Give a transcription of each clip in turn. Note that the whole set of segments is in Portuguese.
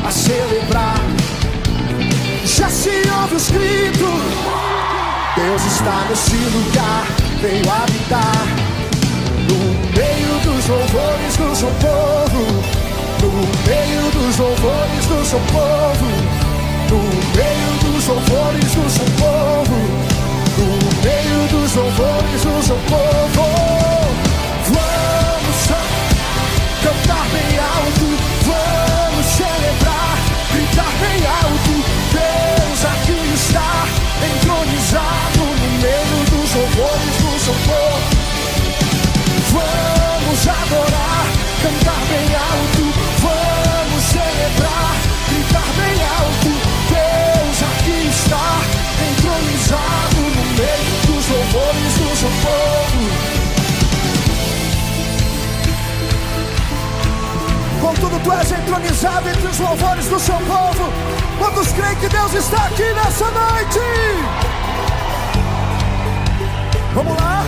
a celebrar. Já se ouve os gritos, Deus está nesse lugar, veio habitar. No meio dos louvores do seu povo, no meio dos louvores do seu povo, no meio dos louvores do seu povo, no meio dos louvores do seu povo. Vamos cantar bem alto, vamos celebrar, gritar bem alto. Deus aqui está, entronizado no meio dos louvores do seu povo. Vamos adorar, cantar bem alto, vamos celebrar, gritar bem alto. Deus aqui está, entronizado no meio dos louvores do seu povo. Contudo, tu és entronizado entre os louvores do seu povo. Quantos creem que Deus está aqui nessa noite? Vamos lá?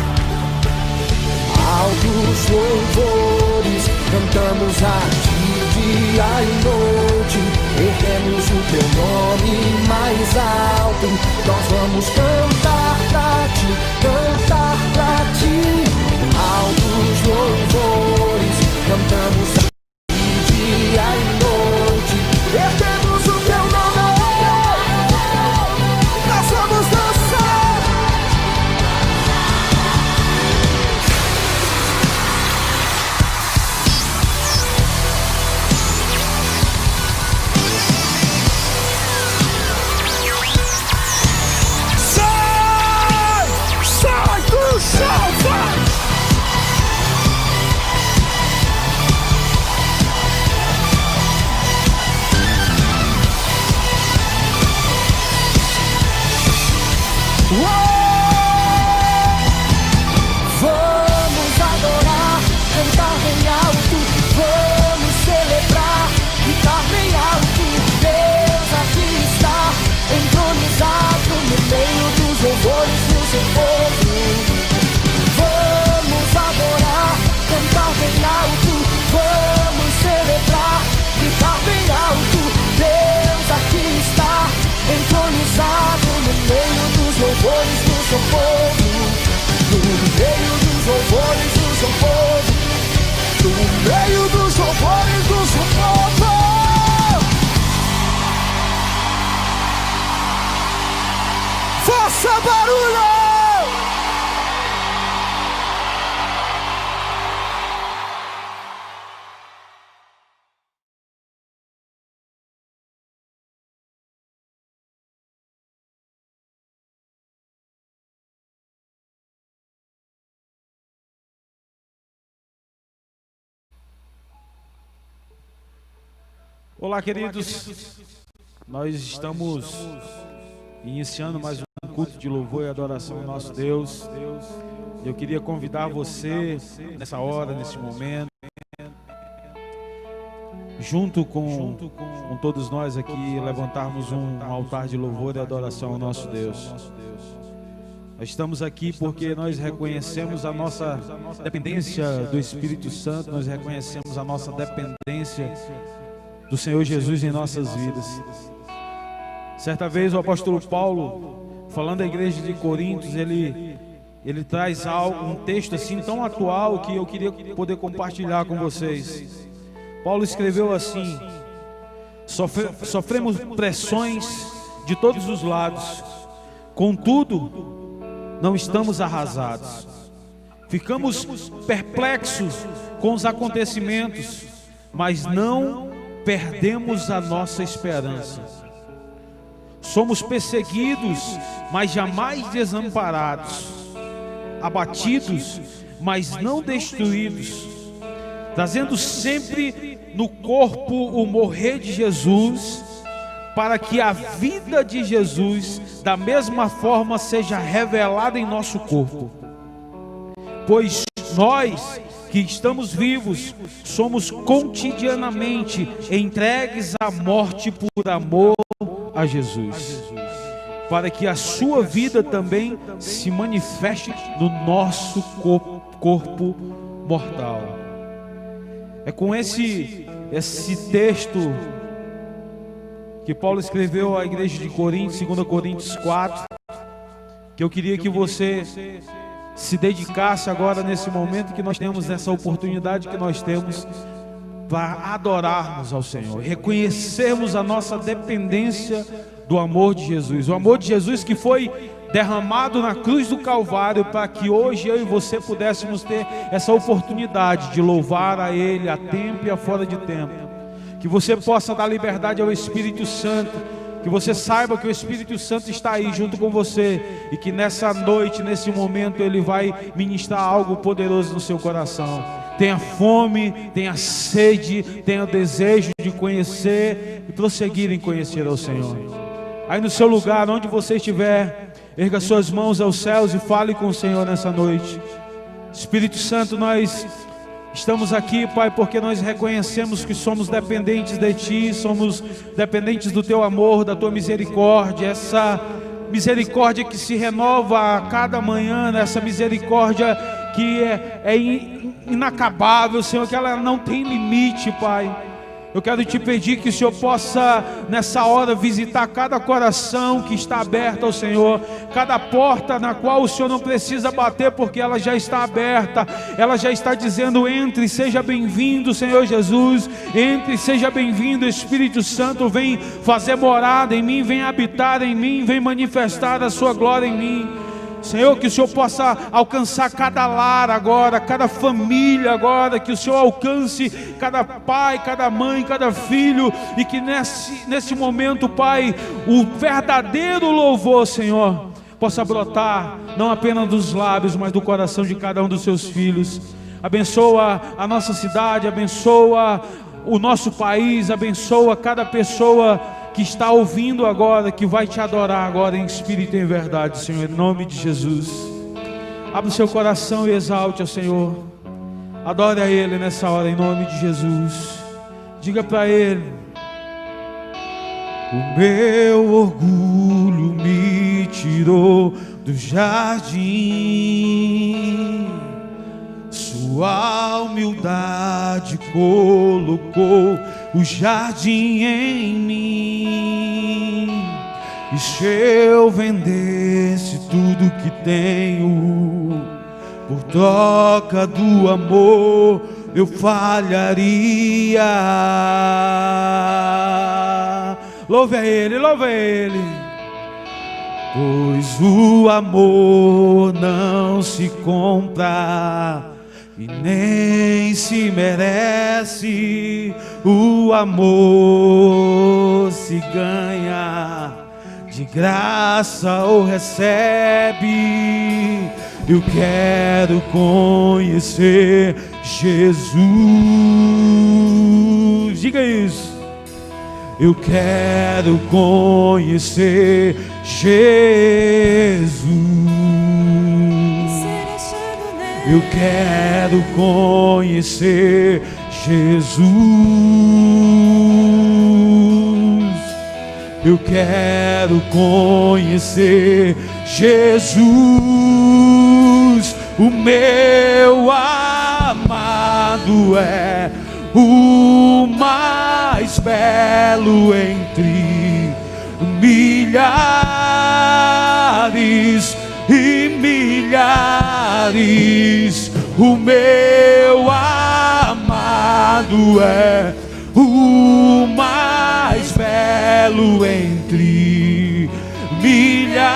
Altos louvores, cantamos a ti dia e noite. Erguemos o teu nome mais alto. Nós vamos cantar pra ti, cantar pra ti. Altos louvores, cantamos a ti dia e noite. Erguemos o teu nome, nós vamos dançar. Sai do chão, vai! Vamos adorar, cantar bem alto, vamos celebrar, gritar bem alto. Deus aqui está, entronizado no meio dos louvores do seu povo. Vamos adorar, cantar bem alto, vamos celebrar, gritar bem alto. Deus aqui está, entronizado no meio dos louvores do seu povo, no meio dos louvores do seu povo, no meio dos louvores do seu povo. Faça barulho! Olá, queridos, nós estamos iniciando mais um culto de louvor e adoração ao nosso Deus. Eu queria convidar você nessa hora, nesse momento, junto com todos nós aqui, levantarmos um altar de louvor e adoração ao nosso Deus. Nós estamos aqui porque nós reconhecemos a nossa dependência do Espírito Santo, nós reconhecemos a nossa dependência do Senhor Jesus em nossas vidas. Certa vez o apóstolo Paulo, falando à igreja de Coríntios, ele traz um texto assim tão atual que eu queria poder compartilhar com vocês. Paulo escreveu assim: sofremos pressões de todos os lados, contudo não estamos arrasados. Ficamos perplexos com os acontecimentos, mas não perdemos a nossa esperança. Somos perseguidos, mas jamais desamparados, abatidos, mas não destruídos, trazendo sempre no corpo o morrer de Jesus, para que a vida de Jesus da mesma forma seja revelada em nosso corpo. Pois nós que estamos vivos, somos cotidianamente entregues à morte por amor a Jesus, para que a sua vida também se manifeste no nosso corpo mortal. É com esse texto que Paulo escreveu à igreja de Corinto, 2 Coríntios 4, que eu queria que você se dedicasse agora nesse momento que nós temos, nessa oportunidade que nós temos para adorarmos ao Senhor, reconhecermos a nossa dependência do amor de Jesus, o amor de Jesus que foi derramado na cruz do Calvário, para que hoje eu e você pudéssemos ter essa oportunidade de louvar a Ele a tempo e a fora de tempo. Que você possa dar liberdade ao Espírito Santo, que você saiba que o Espírito Santo está aí junto com você, e que nessa noite, nesse momento, Ele vai ministrar algo poderoso no seu coração. Tenha fome, tenha sede, tenha desejo de conhecer e prosseguir em conhecer ao Senhor. Aí no seu lugar, onde você estiver, erga suas mãos aos céus e fale com o Senhor nessa noite. Espírito Santo, nós estamos aqui, Pai, porque nós reconhecemos que somos dependentes de Ti, somos dependentes do Teu amor, da Tua misericórdia, essa misericórdia que se renova a cada manhã, essa misericórdia que é inacabável, Senhor, que ela não tem limite, Pai. Eu quero te pedir que o Senhor possa, nessa hora, visitar cada coração que está aberto ao Senhor, cada porta na qual o Senhor não precisa bater, porque ela já está aberta, ela já está dizendo: entre, seja bem-vindo, Senhor Jesus, entre, seja bem-vindo, Espírito Santo, vem fazer morada em mim, vem habitar em mim, vem manifestar a sua glória em mim. Senhor, que o Senhor possa alcançar cada lar agora, cada família agora, que o Senhor alcance cada pai, cada mãe, cada filho, e que nesse momento, Pai, o verdadeiro louvor, Senhor, possa brotar, não apenas dos lábios, mas do coração de cada um dos seus filhos. Abençoa a nossa cidade, abençoa o nosso país, abençoa cada pessoa que está ouvindo agora, que vai te adorar agora em espírito e em verdade, Senhor, em nome de Jesus. Abra o seu coração e exalte ao Senhor. Adore a Ele nessa hora, em nome de Jesus. Diga para Ele: o meu orgulho me tirou do jardim, sua humildade colocou o jardim em mim. E se eu vendesse tudo que tenho por troca do amor, eu falharia. Louve a Ele, louve a Ele. Pois o amor não se compra e nem se merece, o amor se ganha, de graça ou recebe. Eu quero conhecer Jesus. Diga isso. Eu quero conhecer Jesus. Eu quero conhecer Jesus. Eu quero conhecer Jesus. O meu amado é o mais belo entre milhares e milhares. O meu amado é o mais belo entre milhares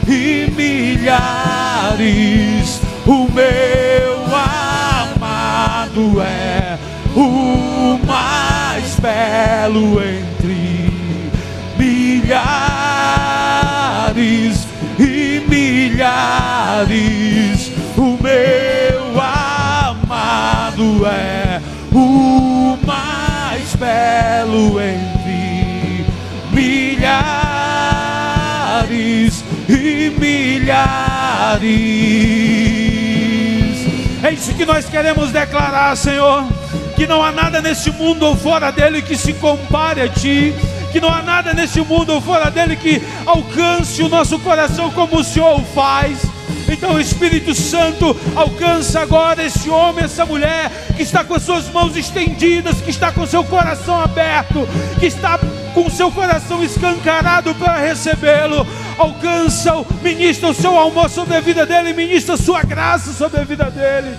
e milhares. O meu amado é o mais belo entre milhares e milhares. O meu amado é o mais belo entre milhares e milhares. É isso que nós queremos declarar, Senhor, que não há nada nesse mundo ou fora dele que se compare a Ti, que não há nada nesse mundo ou fora dele que alcance o nosso coração como o Senhor o faz. Então o Espírito Santo alcança agora esse homem, essa mulher que está com as suas mãos estendidas, que está com seu coração aberto, que está com seu coração escancarado para recebê-lo. Alcança-o, ministra o seu amor sobre a vida dele, ministra a sua graça sobre a vida dele.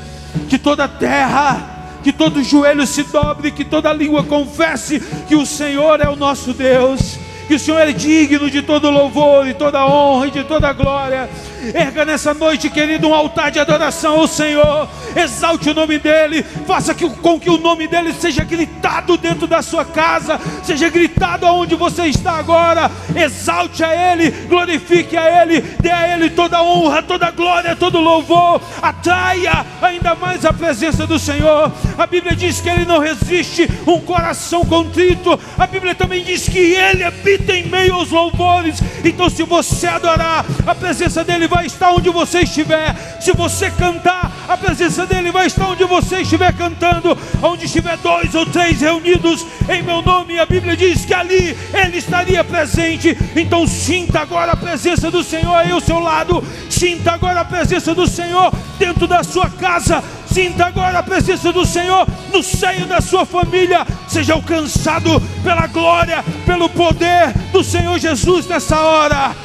Que toda a terra, que todo joelho se dobre, que toda língua confesse que o Senhor é o nosso Deus, que o Senhor é digno de todo louvor e toda honra e de toda glória. Erga nessa noite, querido, um altar de adoração ao Senhor. Exalte o nome dEle. Faça com que o nome dEle seja gritado dentro da sua casa, seja gritado aonde você está agora. Exalte a Ele, glorifique a Ele, dê a Ele toda honra, toda glória, todo louvor. Atraia ainda mais a presença do Senhor. A Bíblia diz que Ele não resiste um coração contrito. A Bíblia também diz que Ele habita em meio aos louvores. Então, se você adorar, a presença dEle vai estar onde você estiver. Se você cantar, a presença dEle vai estar onde você estiver cantando. Onde estiver 2 ou 3 reunidos em meu nome, a Bíblia diz que ali Ele estaria presente. Então sinta agora a presença do Senhor aí ao seu lado. Sinta agora a presença do Senhor dentro da sua casa. Sinta agora a presença do Senhor no seio da sua família. Seja alcançado pela glória, pelo poder do Senhor Jesus nessa hora.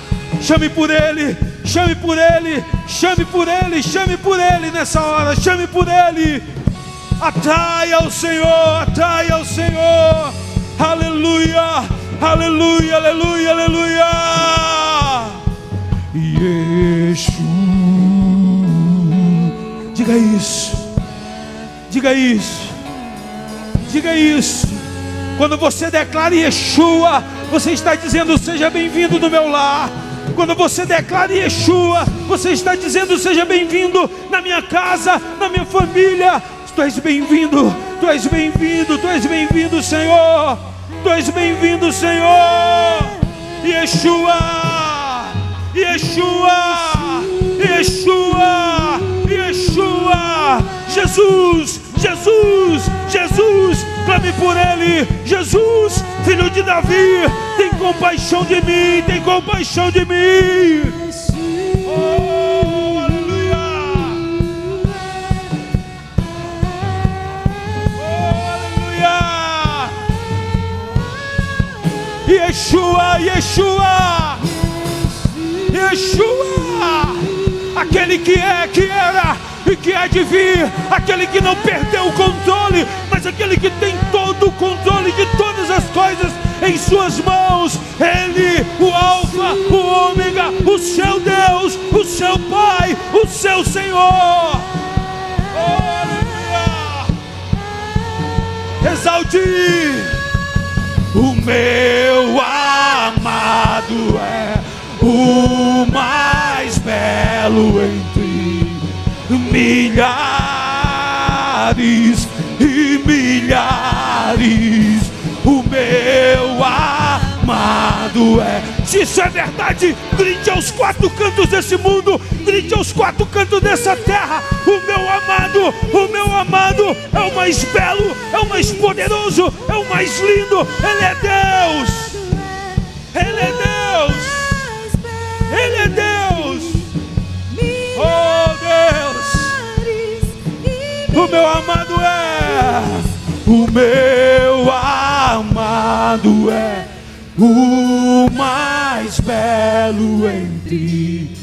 Chame por Ele, chame por Ele, chame por Ele, chame por Ele nessa hora, chame por Ele. Atraia ao Senhor, atraia ao Senhor. Aleluia, aleluia, aleluia, aleluia. Yeshua. Diga isso, diga isso, diga isso. Quando você declara Yeshua, você está dizendo: seja bem-vindo no meu lar. Quando você declara Yeshua, você está dizendo: seja bem-vindo na minha casa, na minha família. Tu és bem-vindo, tu és bem-vindo, tu és bem-vindo, Senhor. Tu és bem-vindo, Senhor. Yeshua, Yeshua, Yeshua, Yeshua. Jesus, Jesus, Jesus. Clame por Ele. Jesus, filho de Davi, tem compaixão de mim, tem compaixão de mim. Oh, aleluia. Oh, aleluia. Yeshua, Yeshua, Yeshua. Aquele que é, que era e que há de vir, aquele que não perdeu o controle, mas aquele que tem todo o controle de todas as coisas em suas mãos. Ele, o Alfa, o Ômega, o seu Deus, o seu Pai, o seu Senhor. Oh, aleluia. Exalte. O meu amado é o mais belo entre milhares e milhares. O meu amado é. Se isso é verdade, grite aos 4 cantos desse mundo, grite aos 4 cantos dessa terra: o meu amado é o mais belo, é o mais poderoso, é o mais lindo. Ele é Deus, Ele é Deus, Ele é Deus. Oh Deus, o meu amado é, o meu amado é o mais belo entre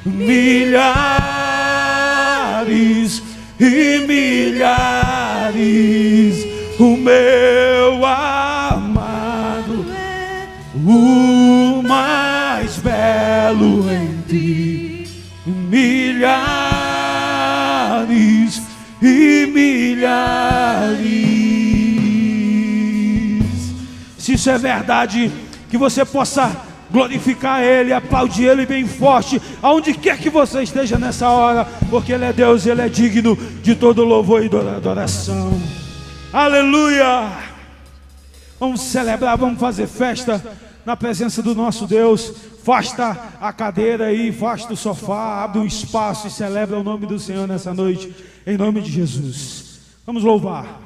milhares e milhares. O meu amado é o mais belo entre milhares e milhares. Se isso é verdade, que você possa glorificar Ele, aplaudir Ele bem forte, aonde quer que você esteja nessa hora, porque Ele é Deus, Ele é digno de todo louvor e adoração. Aleluia! Vamos celebrar, vamos fazer festa na presença do nosso Deus. Afasta a cadeira aí, afasta o sofá, abre um espaço e celebra o nome do Senhor nessa noite, em nome de Jesus. Vamos louvar.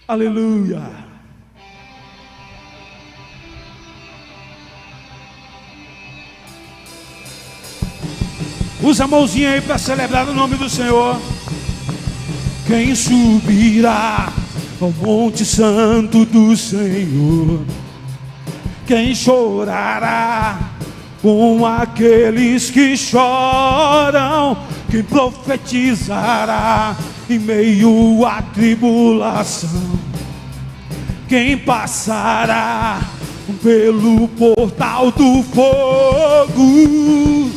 Aleluia. Usa a mãozinha aí para celebrar o nome do Senhor. Quem subirá ao Monte Santo do Senhor? Quem chorará com aqueles que choram? Quem profetizará em meio à tribulação? Quem passará pelo portal do fogo?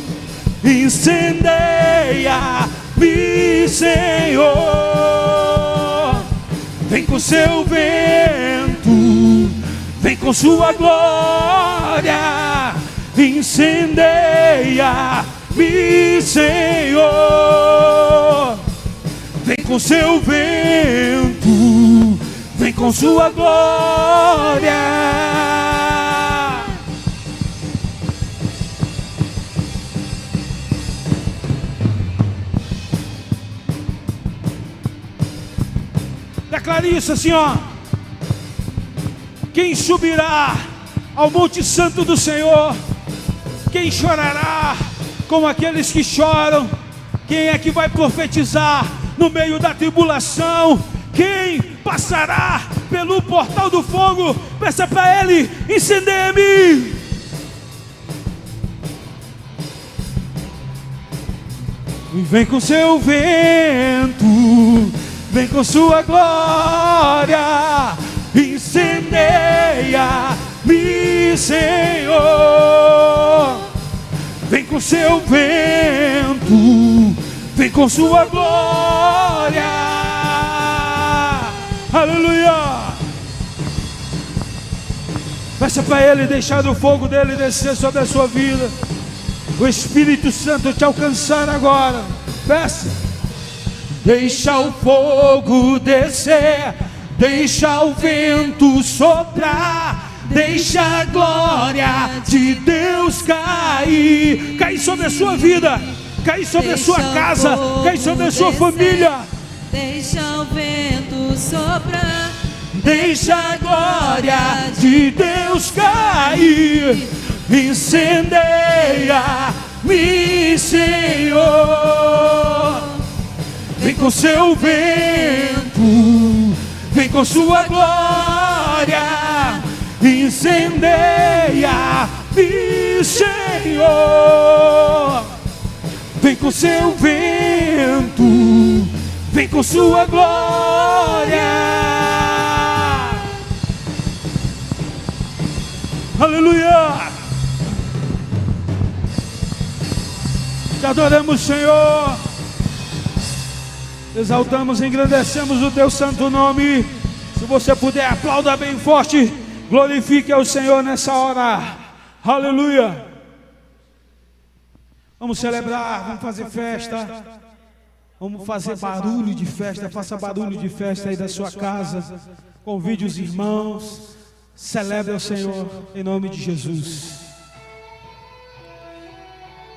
Incendeia-me, Senhor. Vem com seu vento, vem com sua glória. Incendeia-me, Senhor. Vem com seu vento, vem com sua glória. Declare isso assim, ó. Quem subirá ao Monte Santo do Senhor? Quem chorará com aqueles que choram? Quem é que vai profetizar no meio da tribulação? Quem passará pelo portal do fogo? Peça para ele: incendeia-me. E vem com seu vento, vem com sua glória. Incendeia-me, Senhor. Vem com seu vento, vem com sua glória. Aleluia. Peça para ele deixar o fogo dele descer sobre a sua vida. O Espírito Santo te alcançar agora. Peça. Deixa o fogo descer, deixa o vento soprar, deixa a glória de Deus cair. Cair sobre a sua vida, cair sobre a sua casa, cair sobre a sua família. Deixa o vento soprar, deixa a glória de Deus cair. Incendeia-me, Senhor. Vem com seu vento, vem com sua glória. Incendeia-me, Senhor. Vem com seu vento, vem com sua glória. Aleluia. Te adoramos, Senhor. Exaltamos e engrandecemos o teu santo nome. Se você puder, aplauda bem forte. Glorifique ao Senhor nessa hora. Aleluia. Vamos celebrar, vamos fazer festa. Vamos fazer barulho de festa. Faça barulho de festa aí da sua casa. Convide os irmãos. Celebre ao Senhor em nome de Jesus.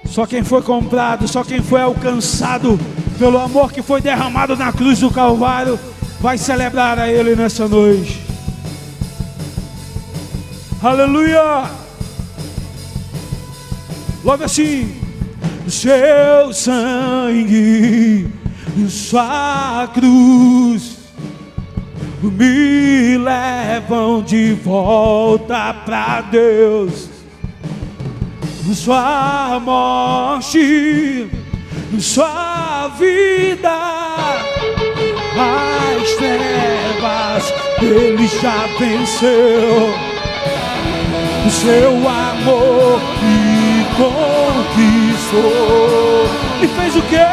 Só quem foi comprado, só quem foi alcançado pelo amor que foi derramado na cruz do Calvário vai celebrar a Ele nessa noite. Aleluia. Logo assim: o seu sangue e sua cruz me levam de volta pra Deus. Sua morte, sua vida, as trevas Ele já venceu. O seu amor me conquistou. E fez o quê?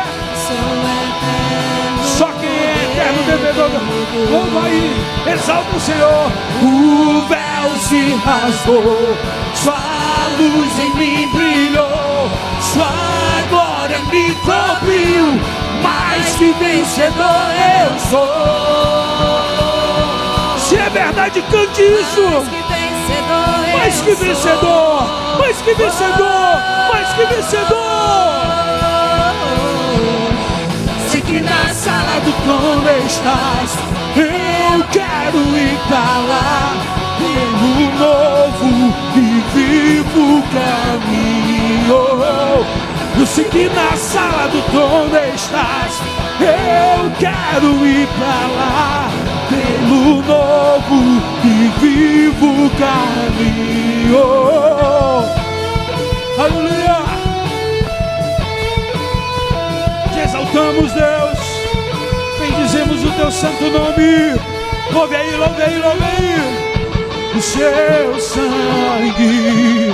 Só quem é eterno devedor. Vamos aí, exalta o Senhor. O véu se rasgou, sua luz em mim brilhou, sua glória me cobriu. Mais que vencedor eu sou. Se é verdade, cante isso. Mais que vencedor, mais que vencedor, mais que vencedor. Sei que na sala do trono estás. Eu quero ir pra lá, pelo novo e vivo caminho. Eu sei que na sala do trono estás. Eu quero ir pra lá, pelo novo e vivo caminho. Aleluia! Te exaltamos, Deus. Bendizemos o teu santo nome. Louve aí, louve aí, louve aí. O seu sangue,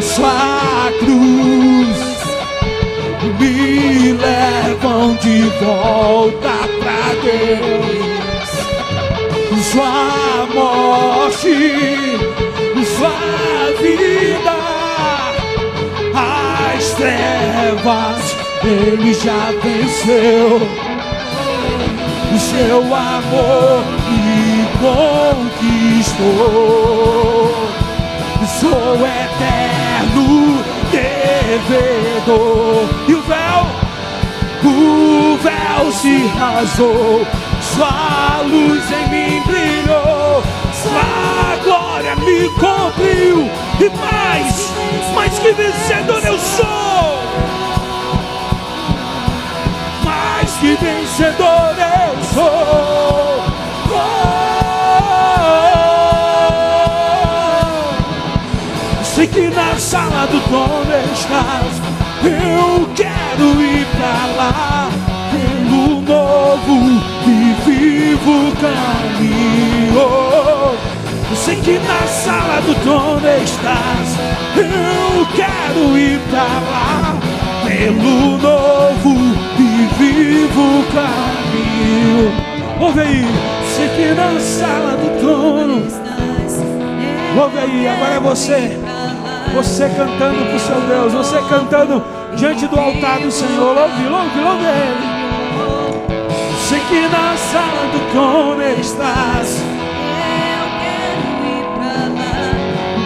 sua cruz me levam de volta pra Deus. Sua morte, sua vida, as trevas Ele já venceu. O seu amor me conquistou. Sou eterno devedor. E o véu se rasou. Sua luz em mim brilhou. Sua glória me cobriu. E mais que vencedor eu sou. Mais que vencedor eu sou. Sei que na sala do trono estás. Eu quero ir pra lá, pelo novo e vivo caminho. Eu sei que na sala do trono estás. Eu quero ir pra lá, pelo novo e vivo caminho. Ouve aí, sei que na sala do trono estás. Ouve aí, agora é você. Você cantando pro seu Deus, você cantando diante do altar do Senhor. Louve, louve, louve Ele. Sei que na sala do trono estás. Eu quero ir pra lá,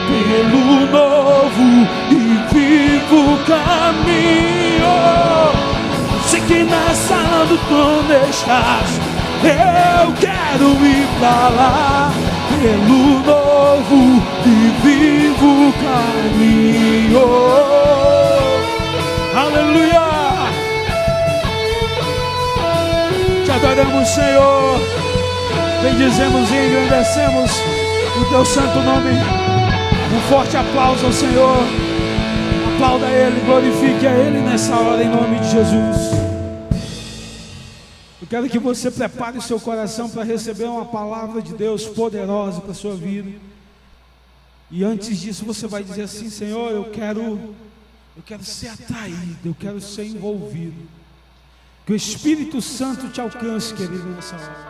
Pelo novo e vivo caminho. Sei que na sala do trono estás. Eu quero ir pra lá, pelo novo e vivo caminho. Aleluia! Te adoramos, Senhor. Bendizemos e engrandecemos o teu santo nome. Um forte aplauso ao Senhor. Aplauda Ele, glorifique a Ele nessa hora em nome de Jesus. Eu quero que você prepare o seu coração para receber uma palavra de Deus poderosa para a sua vida. E antes disso você vai dizer assim: Senhor, eu quero ser atraído, eu quero ser envolvido. Que o Espírito Santo te alcance, querido, nessa hora.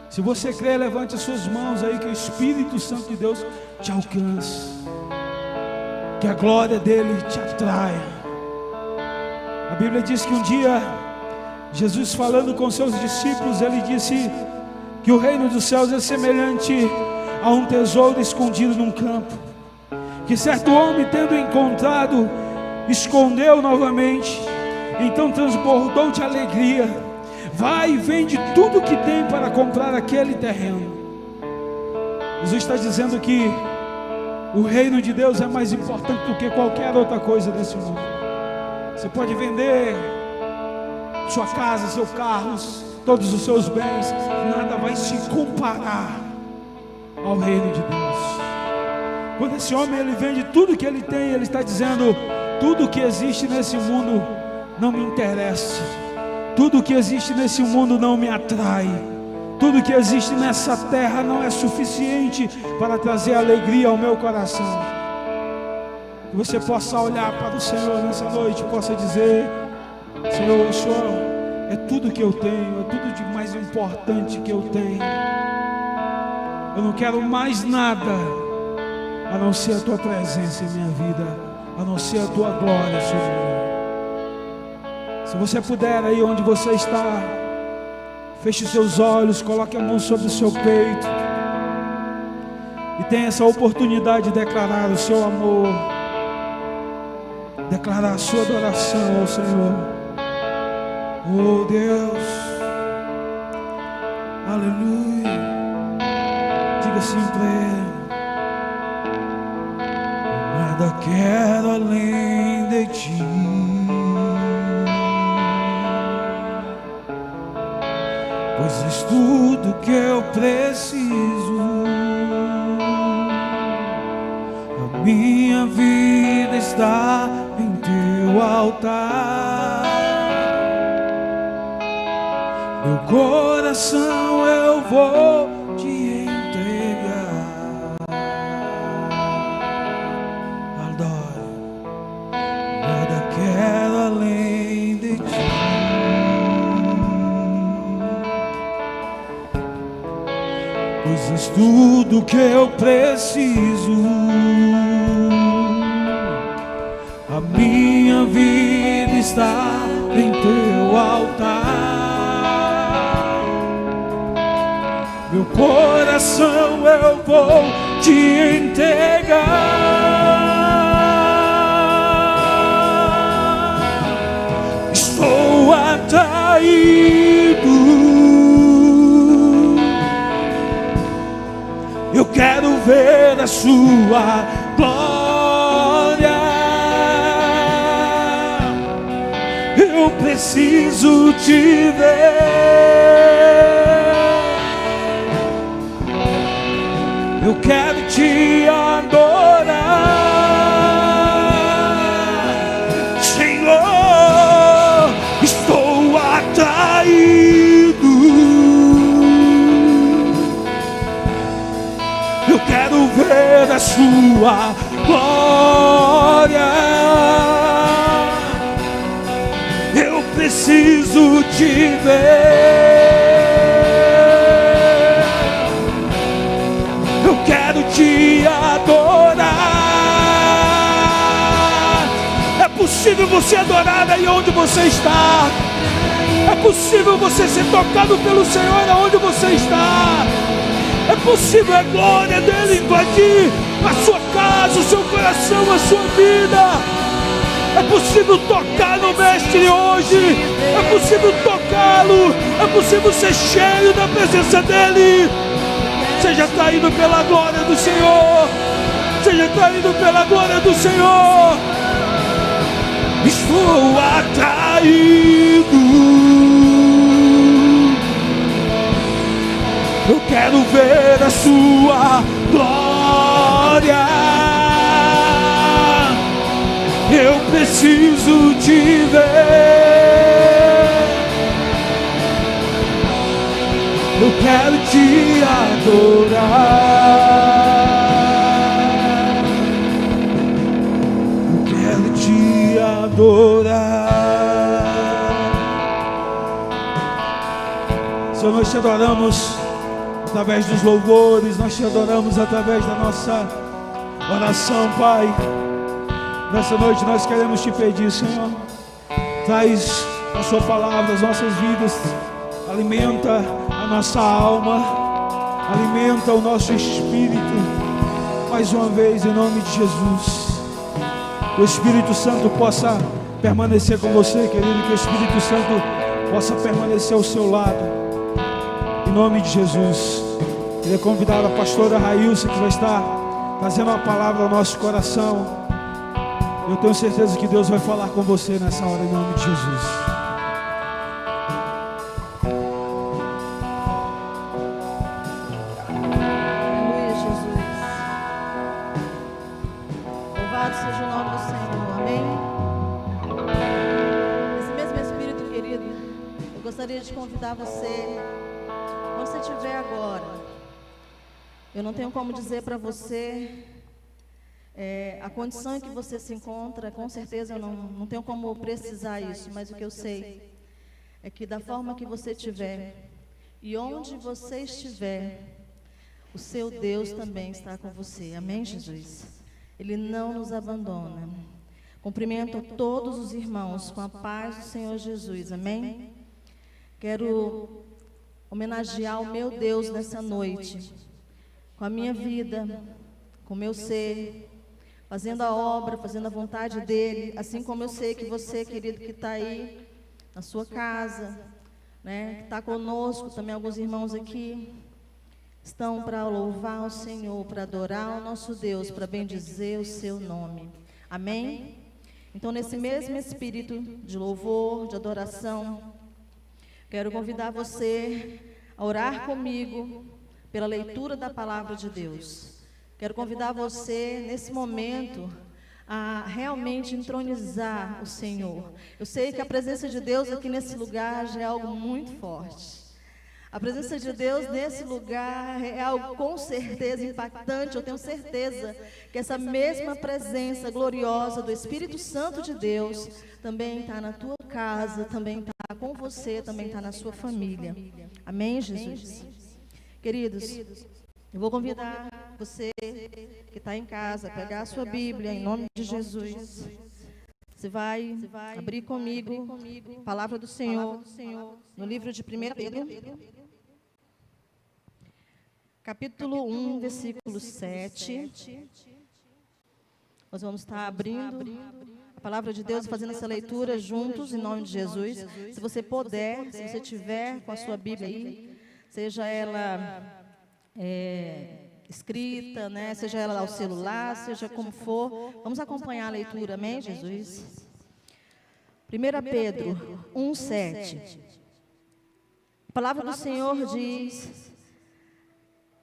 Se você crê, levante as suas mãos aí, que o Espírito Santo de Deus te alcance. Que a glória dele te atraia. A Bíblia diz que um dia Jesus, falando com seus discípulos, ele disse que o reino dos céus é semelhante a um tesouro escondido num campo, que certo homem, tendo encontrado, escondeu novamente. Então transbordou de alegria, vai e vende tudo que tem para comprar aquele terreno. Jesus está dizendo que o reino de Deus é mais importante do que qualquer outra coisa desse mundo. Você pode vender sua casa, seus carros, todos os seus bens, nada vai se comparar ao reino de Deus. Quando esse homem ele vende tudo que ele tem, ele está dizendo: tudo que existe nesse mundo não me interessa, tudo que existe nesse mundo não me atrai, tudo que existe nessa terra não é suficiente para trazer alegria ao meu coração. Que você possa olhar para o Senhor nessa noite, possa dizer: Senhor, o Senhor é tudo que eu tenho, é tudo de mais importante que eu tenho. Eu não quero mais nada a não ser a tua presença em minha vida, a não ser a tua glória sobre mim. Se você puder, aí onde você está, feche os seus olhos, coloque a mão sobre o seu peito e tenha essa oportunidade de declarar o seu amor, declarar a sua adoração ao Senhor. Oh Deus, aleluia. Diga assim para Ele: nada quero além de ti. Pois és tudo que eu preciso. A minha vida está em teu altar. Meu coração eu vou te entregar. Adoro, nada quero além de ti. Pois és tudo que eu preciso. A minha vida está em teu altar. Meu coração eu vou te entregar. Estou atraído. Eu quero ver a sua glória. Eu preciso te ver. Eu quero te adorar, Senhor. Estou atraído. Eu quero ver a sua glória. Eu preciso te ver. Eu quero te adorar. É possível você adorar aí onde você está. É possível você ser tocado pelo Senhor aonde você está. É possível a glória dele invadir a sua casa, o seu coração, a sua vida. É possível tocar no Mestre hoje. É possível tocá-lo. É possível ser cheio da presença dele. Seja atraído pela glória do Senhor. Seja atraído pela glória do Senhor. Estou atraído. Eu quero ver a sua glória. Eu preciso te ver. Eu quero te adorar. Eu quero te adorar. Senhor, nós te adoramos através dos louvores, nós te adoramos através da nossa oração, Pai. Nessa noite nós queremos te pedir, Senhor, traz a sua palavra às nossas vidas, alimenta a nossa alma, alimenta o nosso espírito, mais uma vez, em nome de Jesus. Que o Espírito Santo possa permanecer com você, querido, que o Espírito Santo possa permanecer ao seu lado, em nome de Jesus. Queria convidar a pastora Railson, que vai estar trazendo uma palavra ao nosso coração. Eu tenho certeza que Deus vai falar com você nessa hora, em nome de Jesus. Aleluia, Jesus. Louvado seja o nome do Senhor, amém? Esse mesmo Espírito, querido, eu gostaria de convidar você, onde você estiver agora. Eu não tenho como dizer para você a condição em que você se encontra, com certeza eu não tenho como precisar isso, mas o que eu sei é que da forma que você estiver e onde você estiver, o seu Deus também está com você, amém, Jesus? Ele não nos abandona. Cumprimento todos os irmãos com a paz do Senhor Jesus, amém? Quero homenagear o meu Deus nessa noite, com a minha vida, com o meu ser, fazendo a obra, fazendo a vontade dEle, assim como eu sei que você, querido, que está aí na sua casa, né, que está conosco, também alguns irmãos aqui, estão para louvar o Senhor, para adorar o nosso Deus, para bendizer o seu nome. Amém? Então, nesse mesmo espírito de louvor, de adoração, quero convidar você a orar comigo pela leitura da palavra de Deus. Quero convidar você, nesse momento, a realmente entronizar o Senhor. Eu sei que a presença de Deus aqui nesse lugar já é algo muito forte. A presença de Deus nesse lugar é algo com certeza impactante. Eu tenho certeza que essa mesma presença gloriosa do Espírito Santo de Deus também está na tua casa, também está com você, também está na sua família. Amém, Jesus? Queridos, eu vou convidar você que está em casa a pegar a sua Bíblia, em nome de Jesus. Você vai abrir comigo a palavra do Senhor no livro de 1 Pedro, capítulo 1, versículo 7. Nós vamos estar abrindo a palavra de Deus e fazendo essa leitura juntos, em nome de Jesus. Se você puder, se você tiver com a sua Bíblia aí, seja ela escrita, né? Seja ela ao celular, seja como for, vamos acompanhar a leitura, amém, Jesus? 1 Pedro 1, 7. A palavra do Senhor diz: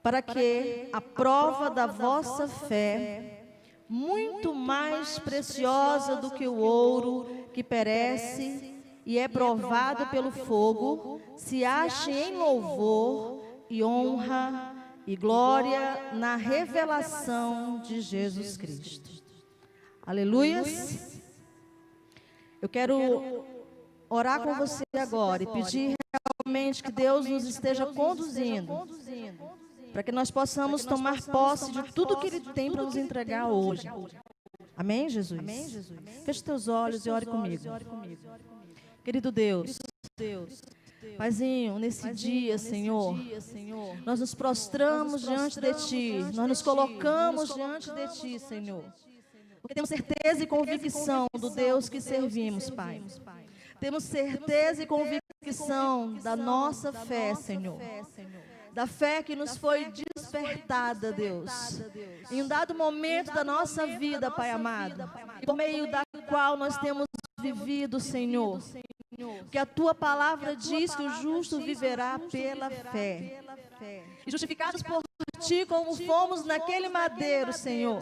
para que a prova da vossa fé, muito mais preciosa do que o ouro que perece e é provado pelo fogo, se ache em louvor e honra e glória na revelação de Jesus Cristo. Aleluias. Eu quero orar com você agora e pedir realmente que Deus nos esteja conduzindo, para que nós possamos tomar posse de tudo que Ele tem para nos entregar hoje. Amém, Jesus? Feche teus olhos e ore comigo. Querido Deus, Paizinho, nesse dia, Senhor, nós nos prostramos diante de Ti, nós nos colocamos diante de Ti, Senhor, porque temos certeza e convicção do Deus que servimos, Pai. Temos certeza e convicção da nossa fé, Senhor, da fé que nos foi despertada, Deus, em um dado momento da nossa vida, Pai amado, e por meio da qual nós temos vivido, Senhor, porque a Tua palavra diz que o justo viverá pela fé. E justificados por Ti, como fomos naquele madeiro, Senhor,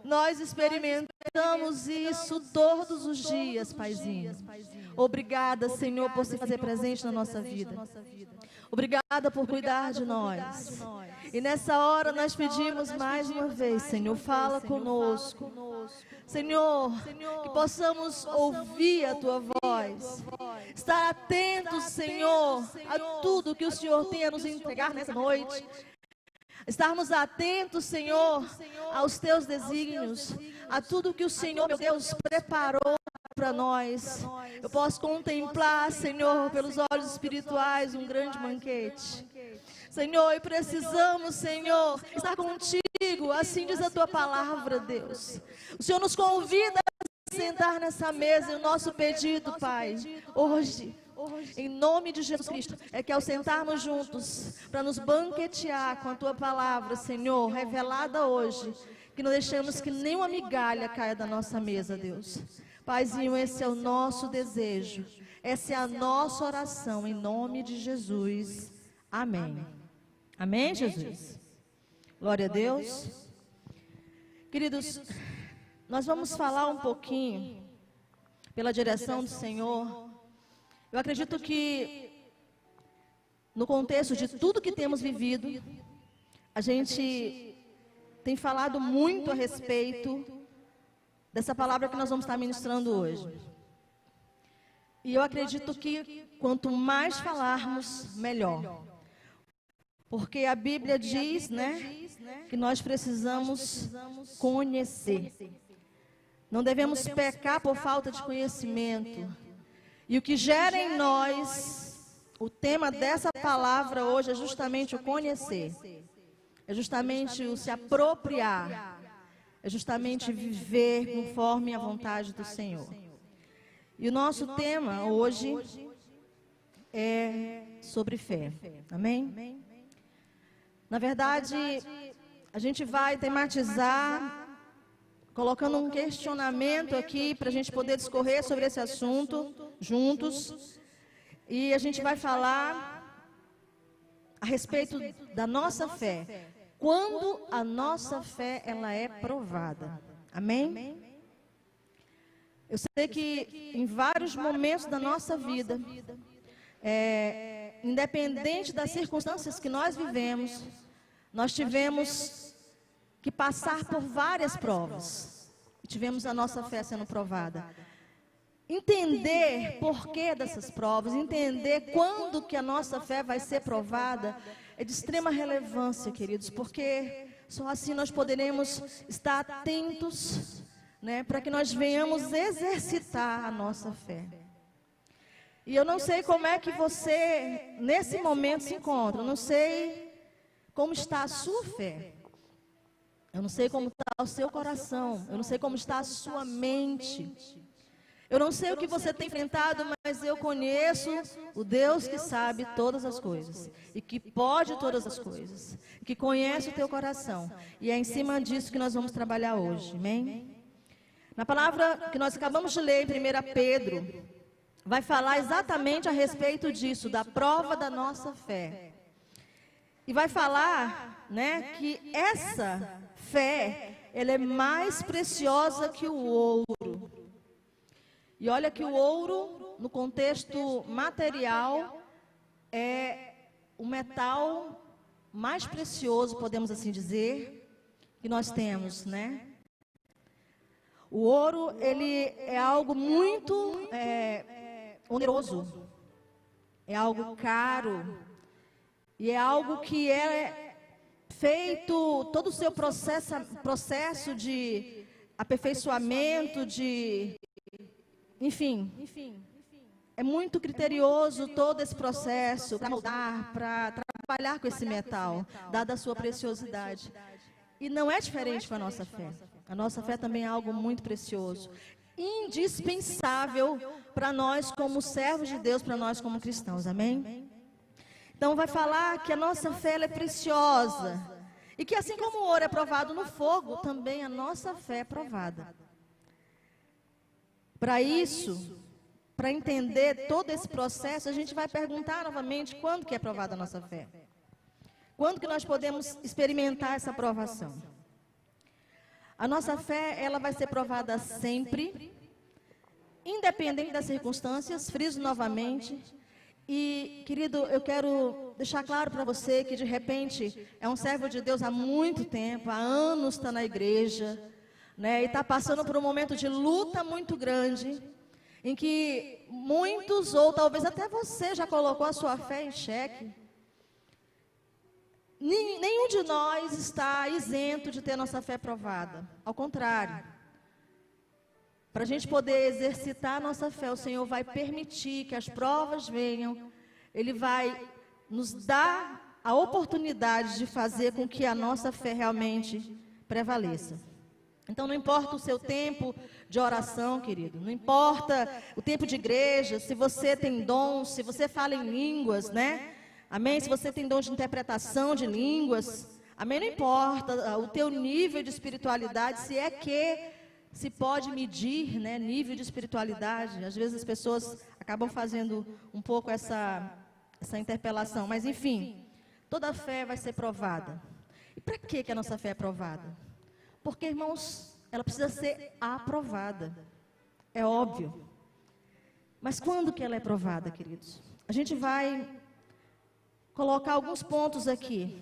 nós experimentamos isso todos os dias, Paizinho. Obrigada, Senhor, por se fazer presente na nossa vida. Obrigada por cuidar de nós. E nessa hora nós pedimos mais uma vez, Senhor, fala conosco. Senhor, que possamos ouvir a Tua voz. Estar atentos, Senhor, a tudo que o Senhor tem a nos entregar nessa noite. Estarmos atentos, Senhor, aos Teus desígnios, a tudo que o Senhor, meu Deus, preparou para nós. Eu posso contemplar, Senhor, pelos olhos espirituais, um grande banquete. Senhor, e precisamos, Senhor, estar contigo, assim diz a Tua palavra, Deus. O Senhor nos convida a sentar nessa mesa, e o nosso pedido, Pai, hoje, em nome de Jesus Cristo, é que ao sentarmos juntos, para nos banquetear com a Tua palavra, Senhor, revelada hoje, que não deixemos que nenhuma migalha caia da nossa mesa, Deus. Paizinho, esse é o nosso desejo, essa é a nossa oração, em nome de Jesus. Amém. Amém, Jesus? Glória a Deus. Queridos, nós vamos falar um pouquinho, pela direção do Senhor. Eu acredito que, no contexto de tudo que temos vivido, a gente tem falado muito a respeito dessa palavra que nós vamos estar ministrando hoje. E eu acredito que, quanto mais falarmos, melhor. Porque a Bíblia diz, né, que nós precisamos conhecer. Não devemos pecar por falta de conhecimento. E o que gera em nós, o tema dessa palavra hoje é justamente o conhecer. É justamente o se apropriar. É justamente viver conforme a vontade do Senhor. E o nosso tema hoje é sobre fé. Amém? Na verdade, a gente vai tematizar colocando um questionamento aqui para a gente poder discorrer sobre esse assunto juntos. E a gente vai falar a respeito da nossa fé. Quando a nossa fé ela é provada. Amém? Eu sei que em vários momentos da nossa vida, independente das circunstâncias que nós vivemos, nós tivemos que passar por várias provas. E tivemos a nossa fé sendo provada. Entender porquê dessas provas, entender quando que a nossa fé vai ser provada, é de extrema relevância, queridos, porque só assim nós poderemos estar atentos, né, para que nós venhamos exercitar a nossa fé. E eu não sei como é que você, nesse momento, se encontra. Eu não sei como está a sua fé. Eu não sei como está o seu coração. Eu não sei como está a sua mente. Eu não sei o que você tem enfrentado, mas eu conheço o Deus que sabe todas as coisas. E que pode todas as coisas. Que conhece o teu coração. E é em cima disso que nós vamos trabalhar hoje. Amém? Na palavra que nós acabamos de ler em 1 Pedro, vai falar exatamente a respeito disso, da prova da nossa fé. E vai falar, né, que essa fé, ela é mais preciosa que o ouro. E olha que o ouro, no contexto material, é o metal mais precioso, podemos assim dizer, que nós temos, né? O ouro, ele é algo muito oneroso, é algo caro, e é algo que é feito, todo o seu processo de aperfeiçoamento, enfim, é muito criterioso todo esse processo para moldar, para trabalhar com esse metal, dada a sua preciosidade. E não é diferente com a nossa fé. A nossa fé também é algo muito precioso, indispensável para nós como servos de Deus, para nós como cristãos, amém? Então vai falar que a nossa fé ela é preciosa, e que assim como o ouro é provado no fogo, também a nossa fé é provada. Para isso, para entender todo esse processo, a gente vai perguntar novamente quando que é provada a nossa fé. Quando que nós podemos experimentar essa provação? A nossa fé, ela vai ser provada sempre, independente das circunstâncias, friso novamente. E, querido, eu quero deixar claro para você que, de repente, é um servo de Deus há muito tempo, há anos está na igreja, né, e está passando por um momento de luta muito grande, em que muitos, ou talvez até você, já colocou a sua fé em xeque. Nenhum de nós está isento de ter nossa fé provada. Ao contrário. Para a gente poder exercitar a nossa fé, o Senhor vai permitir que as provas venham. Ele vai nos dar a oportunidade de fazer com que a nossa fé realmente prevaleça. Então não importa o seu tempo de oração, querido. Não importa o tempo de igreja, se você tem dons, se você fala em línguas, né? Amém? Se você tem dom de interpretação de línguas, amém? Não importa o teu nível de espiritualidade, se é que se pode medir, né, nível de espiritualidade. Às vezes as pessoas acabam fazendo um pouco essa interpelação, mas enfim, toda fé vai ser provada. E para que a nossa fé é provada? Porque, irmãos, ela precisa ser aprovada, é óbvio. Mas quando que ela é provada, queridos? A gente vai colocar alguns pontos aqui.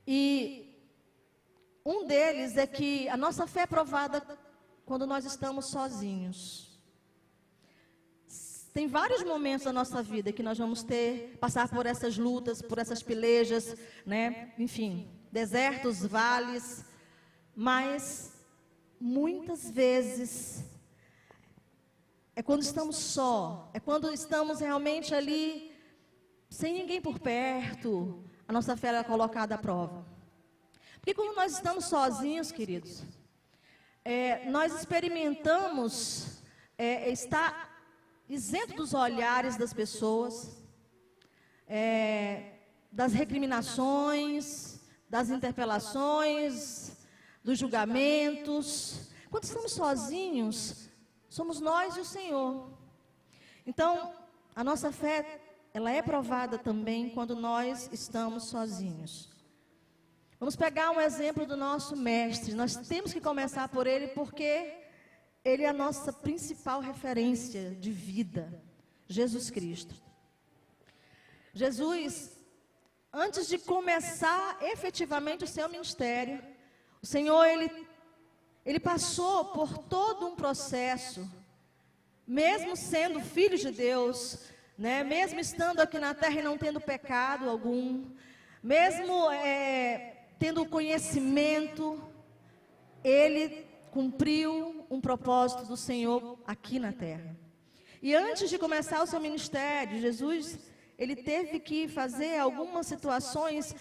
E um deles é que a nossa fé é provada quando nós estamos sozinhos. Tem vários momentos da nossa vida que nós vamos passar por essas lutas, por essas pelejas, né? Enfim, desertos, vales, mas muitas vezes é quando estamos só, é quando estamos realmente ali sem ninguém por perto, a nossa fé é colocada à prova. Porque quando nós estamos sozinhos, queridos, nós experimentamos estar isento dos olhares das pessoas, das recriminações, das interpelações, dos julgamentos. Quando estamos sozinhos, somos nós e o Senhor. Então, a nossa fé, ela é provada também quando nós estamos sozinhos. Vamos pegar um exemplo do nosso mestre. Nós temos que começar por ele porque ele é a nossa principal referência de vida, Jesus Cristo. Jesus, antes de começar efetivamente o seu ministério, o Senhor, ele passou por todo um processo, mesmo sendo filho de Deus, né? Mesmo estando aqui na terra e não tendo pecado algum, mesmo tendo conhecimento, ele cumpriu um propósito do Senhor aqui na terra. E antes de começar o seu ministério, Jesus, ele teve que fazer algumas situações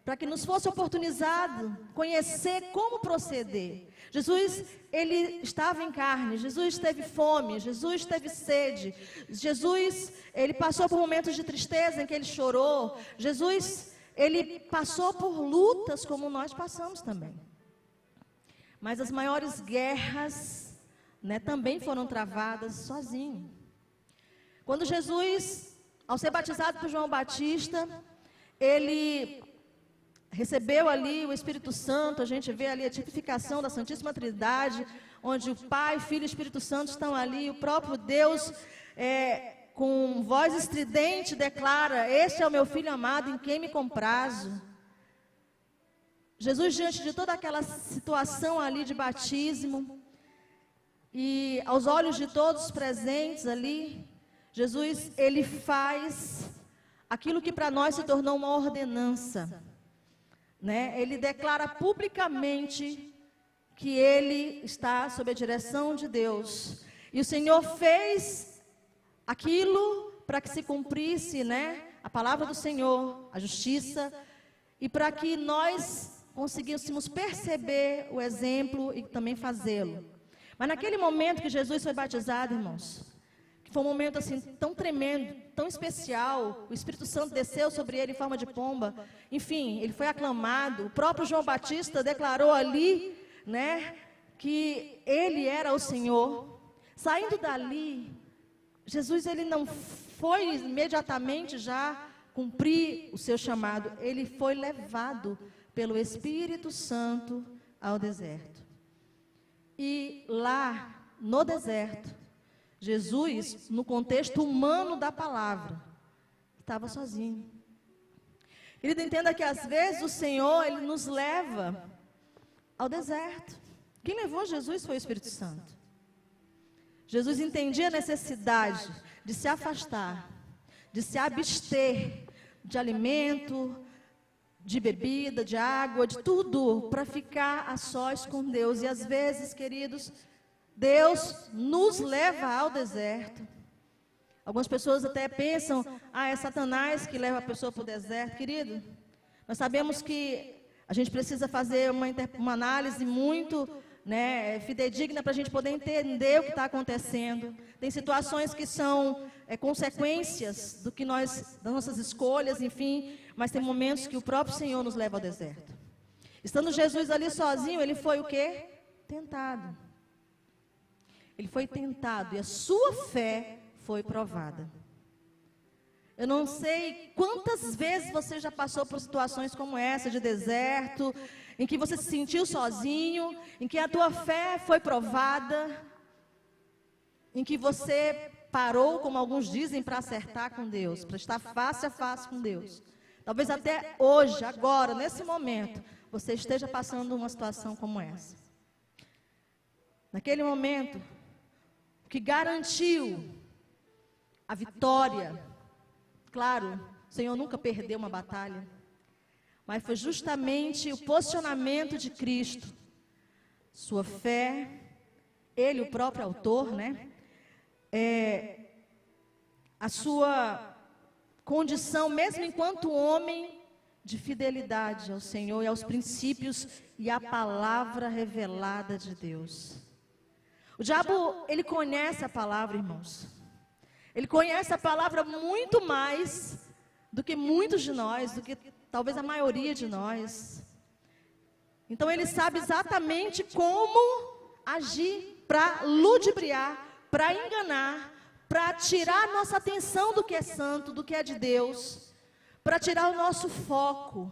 para que nos fosse oportunizado conhecer como proceder. Jesus, ele estava em carne, Jesus teve fome, Jesus teve sede, Jesus, ele passou por momentos de tristeza em que ele chorou, Jesus, ele passou por lutas como nós passamos também. Mas as maiores guerras, né, também foram travadas sozinho. Quando Jesus, ao ser batizado por João Batista, ele recebeu ali o Espírito Santo. A gente vê ali a tipificação da Santíssima Trindade, onde o Pai, Filho e Espírito Santo estão ali. O próprio Deus, com voz estridente, declara: este é o meu Filho amado, em quem me comprazo. Jesus, diante de toda aquela situação ali de batismo, e aos olhos de todos os presentes ali, Jesus, ele faz aquilo que para nós se tornou uma ordenança, né? Ele declara publicamente que ele está sob a direção de Deus. E o Senhor fez aquilo para que se cumprisse, né, a palavra do Senhor, a justiça, e para que nós conseguíssemos perceber o exemplo e também fazê-lo. Mas naquele momento que Jesus foi batizado, irmãos, que foi um momento assim tão tremendo, tão especial, o Espírito Santo desceu sobre ele em forma de pomba, enfim, ele foi aclamado. O próprio João Batista declarou ali, né, que ele era o Senhor. Saindo dali, Jesus, ele não foi imediatamente já cumprir o seu chamado, ele foi levado pelo Espírito Santo ao deserto. E lá, no deserto, Jesus, no contexto humano da palavra, estava sozinho. Querido, entenda que às vezes o Senhor, ele nos leva ao deserto. Quem levou Jesus foi o Espírito Santo. Jesus entendia a necessidade de se afastar, de se abster de alimento, de bebida, de água, de tudo, para ficar a sós com Deus. E às vezes, queridos, Deus nos leva ao deserto. Algumas pessoas até pensam: é Satanás que leva a pessoa para o deserto. Querido, nós sabemos que a gente precisa fazer uma análise muito, né, fidedigna para a gente poder entender o que está acontecendo. Tem situações que são consequências das nossas escolhas, enfim, mas tem momentos que o próprio Senhor nos leva ao deserto. Estando Jesus ali sozinho, ele foi o quê? Tentado. Ele foi tentado e a sua fé foi provada. Eu não sei quantas vezes você já passou por situações como essa, de deserto, em que você se sentiu sozinho, em que a tua fé foi provada, em que você parou, como alguns dizem, para acertar com Deus, para estar face a face com Deus. Talvez até hoje, agora, nesse momento, você esteja passando uma situação como essa. Naquele momento, o que garantiu a vitória, claro, o Senhor nunca perdeu uma batalha, mas foi justamente o posicionamento de Cristo, sua fé, Ele, o próprio autor, né? A sua condição, mesmo enquanto homem, de fidelidade ao Senhor e aos princípios e à palavra revelada de Deus. O diabo, ele conhece a palavra, irmãos. Ele conhece a palavra muito mais do que muitos de nós, do que talvez a maioria de nós. Então ele sabe exatamente como agir para ludibriar, para enganar, para tirar a nossa atenção do que é santo, do que é de Deus, para tirar o nosso foco.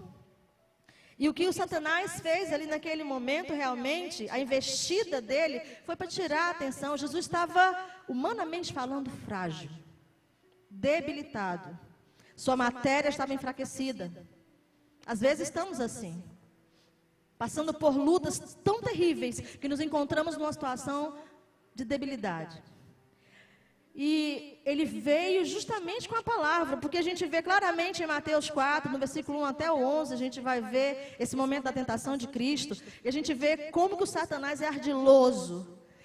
E o que o Satanás fez ali naquele momento, realmente, a investida dele, foi para tirar a atenção. Jesus estava, humanamente falando, frágil, debilitado. Sua matéria estava enfraquecida. Às vezes estamos assim, passando por lutas tão terríveis, que nos encontramos numa situação de debilidade. E ele veio justamente com a palavra, porque a gente vê claramente em Mateus 4, no versículo 1 até o 11, a gente vai ver esse momento da tentação de Cristo, e a gente vê como que o Satanás é ardiloso.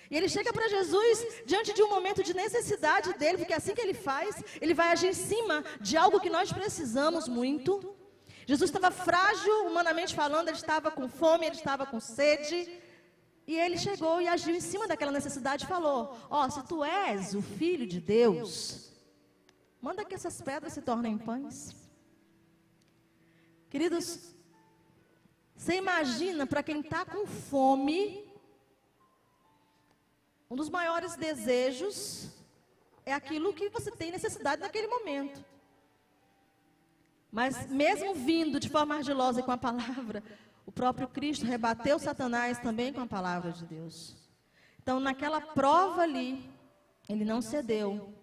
E ele chega para Jesus diante de um momento de necessidade dele, porque assim que ele faz, ele vai agir em cima de algo que nós precisamos muito. Jesus estava frágil, humanamente falando, ele estava com fome, ele estava com sede. E ele chegou e agiu em cima daquela necessidade e falou: ó, se tu és o Filho de Deus, manda que essas pedras se tornem pães. Queridos, você imagina, para quem está com fome, um dos maiores desejos é aquilo que você tem necessidade naquele momento. Mas mesmo vindo de forma ardilosa e com a palavra, o próprio Cristo rebateu Satanás também com a palavra de Deus. Então, naquela prova ali, ele não cedeu.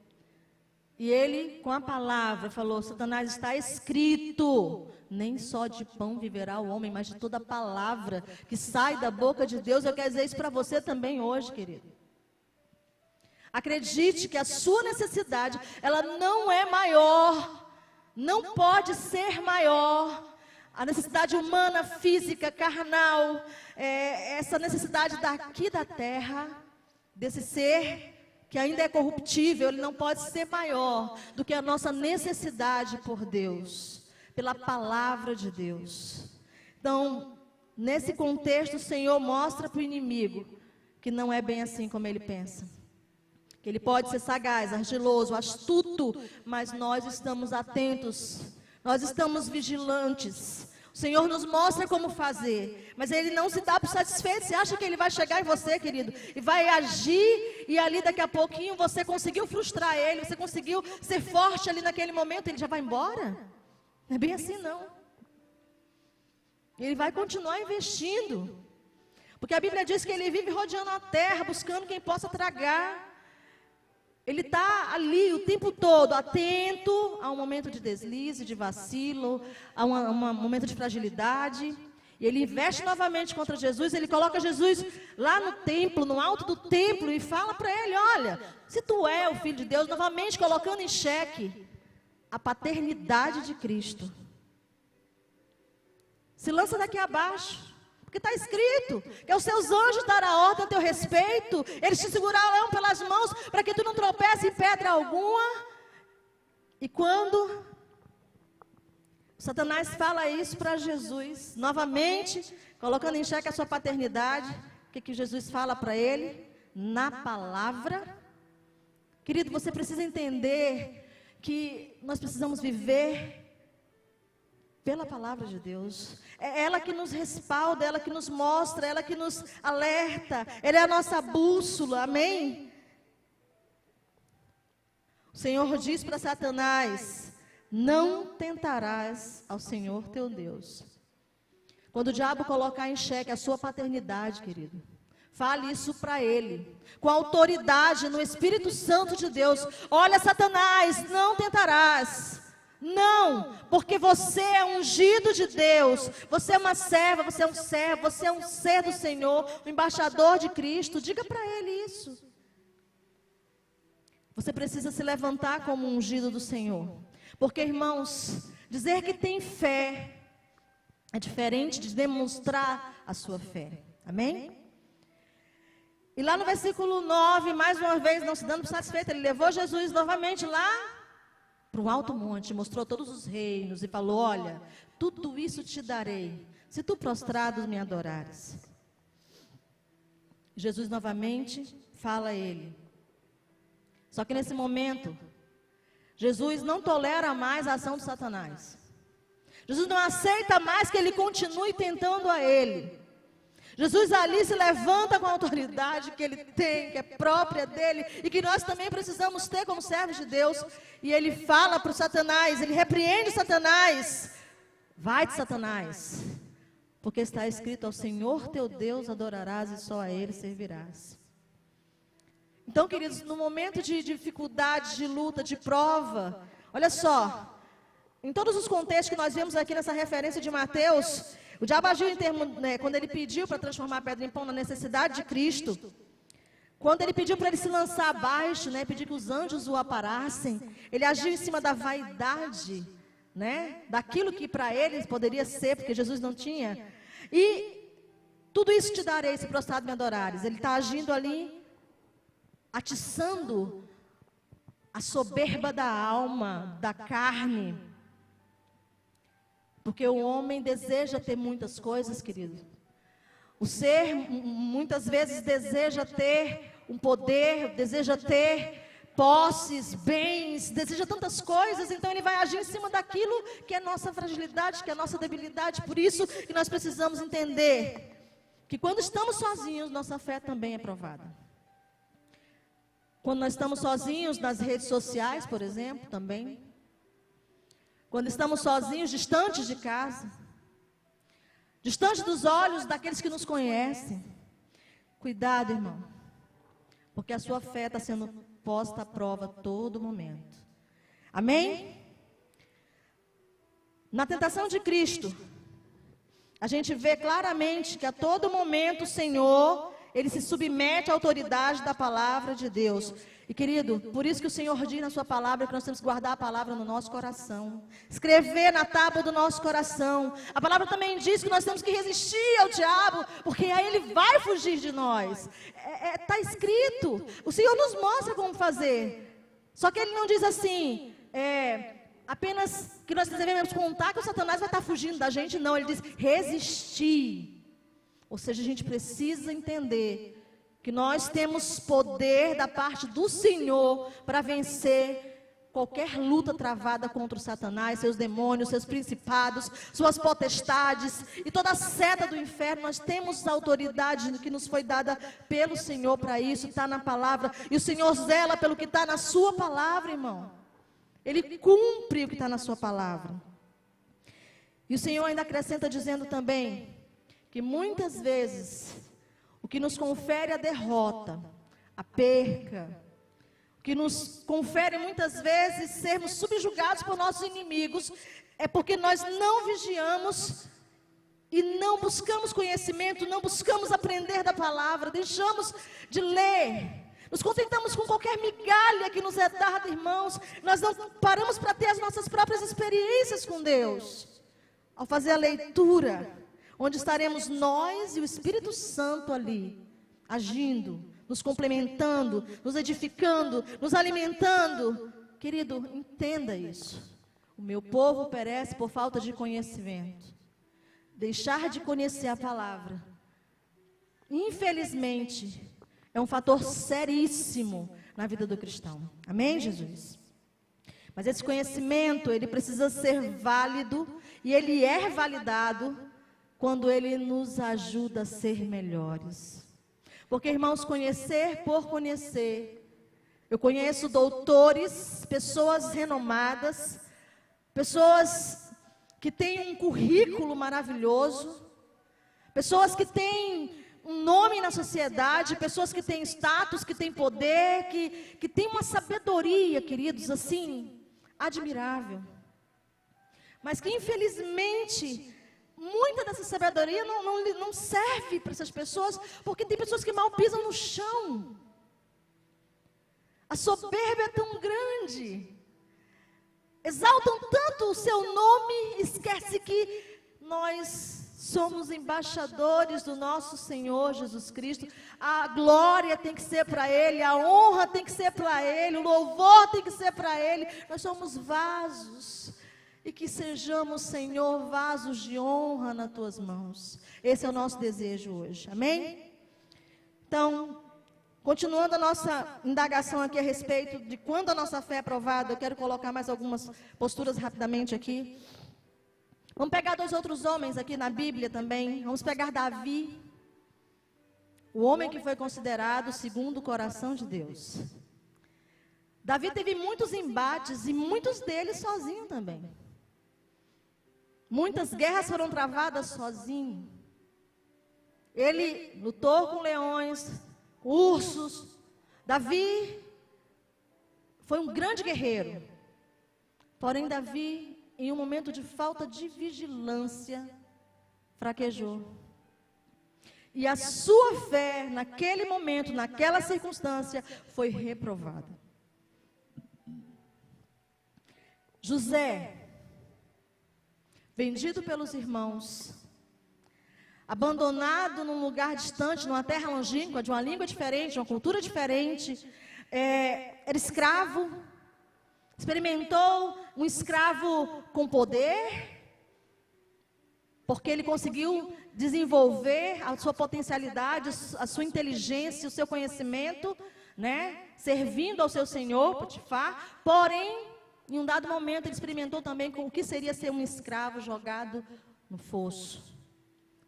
E ele, com a palavra, falou: Satanás, está escrito, nem só de pão viverá o homem, mas de toda palavra que sai da boca de Deus. Eu quero dizer isso para você também hoje, querido. Acredite que a sua necessidade, ela não é maior, não pode ser maior. A necessidade humana, física, carnal, essa necessidade daqui da terra, desse ser que ainda é corruptível, ele não pode ser maior do que a nossa necessidade por Deus, pela palavra de Deus. Então, nesse contexto, o Senhor mostra para o inimigo que não é bem assim como ele pensa. Que ele pode ser sagaz, ardiloso, astuto, mas nós estamos atentos, nós estamos vigilantes. O Senhor nos mostra como fazer, mas Ele não se dá por satisfeito. Você acha que Ele vai chegar em você, querido, e vai agir, e ali daqui a pouquinho você conseguiu frustrar Ele, você conseguiu ser forte ali naquele momento, Ele já vai embora? Não é bem assim, não. Ele vai continuar investindo, porque a Bíblia diz que Ele vive rodeando a terra, buscando quem possa tragar. Ele está ali o tempo todo, atento a um momento de deslize, de vacilo, a um momento de fragilidade. E ele investe novamente contra Jesus, ele coloca Jesus lá no templo, no alto do templo, e fala para ele: olha, se tu é o Filho de Deus, novamente colocando em xeque a paternidade de Cristo. Se lança daqui abaixo. Porque está escrito que aos seus anjos dará ordem a teu respeito, eles te segurarão pelas mãos, para que tu não tropece em pedra alguma. E quando Satanás fala isso para Jesus, novamente, colocando em xeque a sua paternidade, o que Jesus fala para ele? Na palavra. Querido, você precisa entender que nós precisamos viver pela palavra de Deus. É ela que nos respalda, ela que nos mostra, ela que nos alerta. Ela é a nossa bússola, amém? O Senhor diz para Satanás: não tentarás ao Senhor teu Deus. Quando o diabo colocar em xeque a sua paternidade, querido, fale isso para ele, com autoridade no Espírito Santo de Deus. Olha, Satanás, não tentarás. Não, porque você é ungido de Deus, você é uma serva, você é um servo, você é um ser do Senhor, um embaixador de Cristo. Diga para ele isso. Você precisa se levantar como um ungido do Senhor, porque, irmãos, dizer que tem fé é diferente de demonstrar a sua fé, amém? E lá no versículo 9, mais uma vez, não se dando por satisfeito, ele levou Jesus novamente lá para um alto monte, mostrou todos os reinos e falou: olha, tudo isso te darei, se tu prostrado me adorares. Jesus novamente fala a ele. Só que nesse momento, Jesus não tolera mais a ação de Satanás. Jesus não aceita mais que ele continue tentando a ele. Jesus ali se levanta com a autoridade que ele tem, que é própria dele, e que nós também precisamos ter como servos de Deus. E ele fala para o Satanás, ele repreende Satanás. Vai de Satanás, porque está escrito: ao Senhor teu Deus adorarás e só a Ele servirás. Então, queridos, no momento de dificuldade, de luta, de prova, olha só, em todos os contextos que nós vemos aqui nessa referência de Mateus, o diabo agiu em termos, quando ele pediu para transformar a pedra em pão na necessidade de Cristo, quando ele pediu para ele se lançar abaixo, pedir que os anjos o aparassem, ele agiu em cima da vaidade, daquilo que para eles poderia ser, porque Jesus não tinha. E tudo isso te darei, se prostrado me adorares. Ele está agindo ali, atiçando a soberba da alma, da carne. Porque o homem deseja ter muitas coisas, querido. O ser, muitas vezes, deseja ter um poder, deseja ter posses, bens, deseja tantas coisas. Então ele vai agir em cima daquilo que é nossa fragilidade, que é nossa debilidade. Por isso que nós precisamos entender que quando estamos sozinhos, nossa fé também é provada. Quando nós estamos sozinhos nas redes sociais, por exemplo, também. Quando estamos sozinhos, distantes de casa, distantes dos olhos daqueles que nos conhecem. Cuidado, irmão, porque a sua fé está sendo posta à prova a todo momento. Amém? Na tentação de Cristo, a gente vê claramente que a todo momento o Senhor, Ele se submete à autoridade da palavra de Deus. E querido, por isso que o Senhor diz na sua palavra que nós temos que guardar a palavra no nosso coração. Escrever na tábua do nosso coração. A palavra também diz que nós temos que resistir ao diabo, porque aí ele vai fugir de nós. Está escrito. O Senhor nos mostra como fazer. Só que Ele não diz assim, apenas que nós devemos contar que o Satanás vai estar fugindo da gente. Não, Ele diz resistir. Ou seja, a gente precisa entender que nós temos poder da parte do Senhor para vencer qualquer luta travada contra o Satanás, seus demônios, seus principados, suas potestades e toda a seta do inferno. Nós temos a autoridade que nos foi dada pelo Senhor para isso, está na palavra. E o Senhor zela pelo que está na sua palavra, irmão. Ele cumpre o que está na sua palavra. E o Senhor ainda acrescenta dizendo também que muitas vezes o que nos confere a derrota, a perca, o que nos confere muitas vezes sermos subjugados por nossos inimigos, é porque nós não vigiamos e não buscamos conhecimento, não buscamos aprender da palavra, deixamos de ler, nos contentamos com qualquer migalha que nos é dada, irmãos. Nós não paramos para ter as nossas próprias experiências com Deus. Ao fazer a leitura, onde estaremos nós e o Espírito Santo ali, agindo, nos complementando, nos edificando, nos alimentando. Querido, entenda isso. O meu povo perece por falta de conhecimento. Deixar de conhecer a palavra, infelizmente, é um fator seríssimo na vida do cristão. Amém, Jesus? Mas esse conhecimento, ele precisa ser válido, e ele é validado quando Ele nos ajuda a ser melhores. Porque, irmãos, conhecer por conhecer. Eu conheço doutores, pessoas renomadas, pessoas que têm um currículo maravilhoso, pessoas que têm um nome na sociedade, pessoas que têm status, que têm poder, que têm uma sabedoria, queridos, assim, admirável. Mas que, infelizmente, muita dessa sabedoria não serve para essas pessoas, porque tem pessoas que mal pisam no chão. A soberba é tão grande. Exaltam tanto o seu nome, esquece que nós somos embaixadores do nosso Senhor Jesus Cristo. A glória tem que ser para Ele, a honra tem que ser para Ele, o louvor tem que ser para Ele. Nós somos vasos. E que sejamos, Senhor, vasos de honra nas Tuas mãos. Esse é o nosso desejo hoje, amém? Então, continuando a nossa indagação aqui a respeito de quando a nossa fé é provada, eu quero colocar mais algumas posturas rapidamente aqui. Vamos pegar 2 outros homens aqui na Bíblia também. Vamos pegar Davi. o homem que foi considerado segundo o coração de Deus. Davi teve muitos embates e muitos deles sozinho também. Muitas guerras foram travadas sozinho. Ele lutou com leões, ursos. Davi foi um grande guerreiro. Porém, Davi, em um momento de falta de vigilância, fraquejou. E a sua fé, naquele momento, naquela circunstância, foi reprovada. José, vendido pelos irmãos, abandonado num lugar distante, numa terra longínqua, de uma língua diferente, de uma cultura diferente, era escravo, experimentou um escravo com poder, porque ele conseguiu desenvolver a sua potencialidade, a sua inteligência, o seu conhecimento, né, servindo ao seu senhor, Potifar. Porém, em um dado momento, ele experimentou também com o que seria ser um escravo jogado no fosso,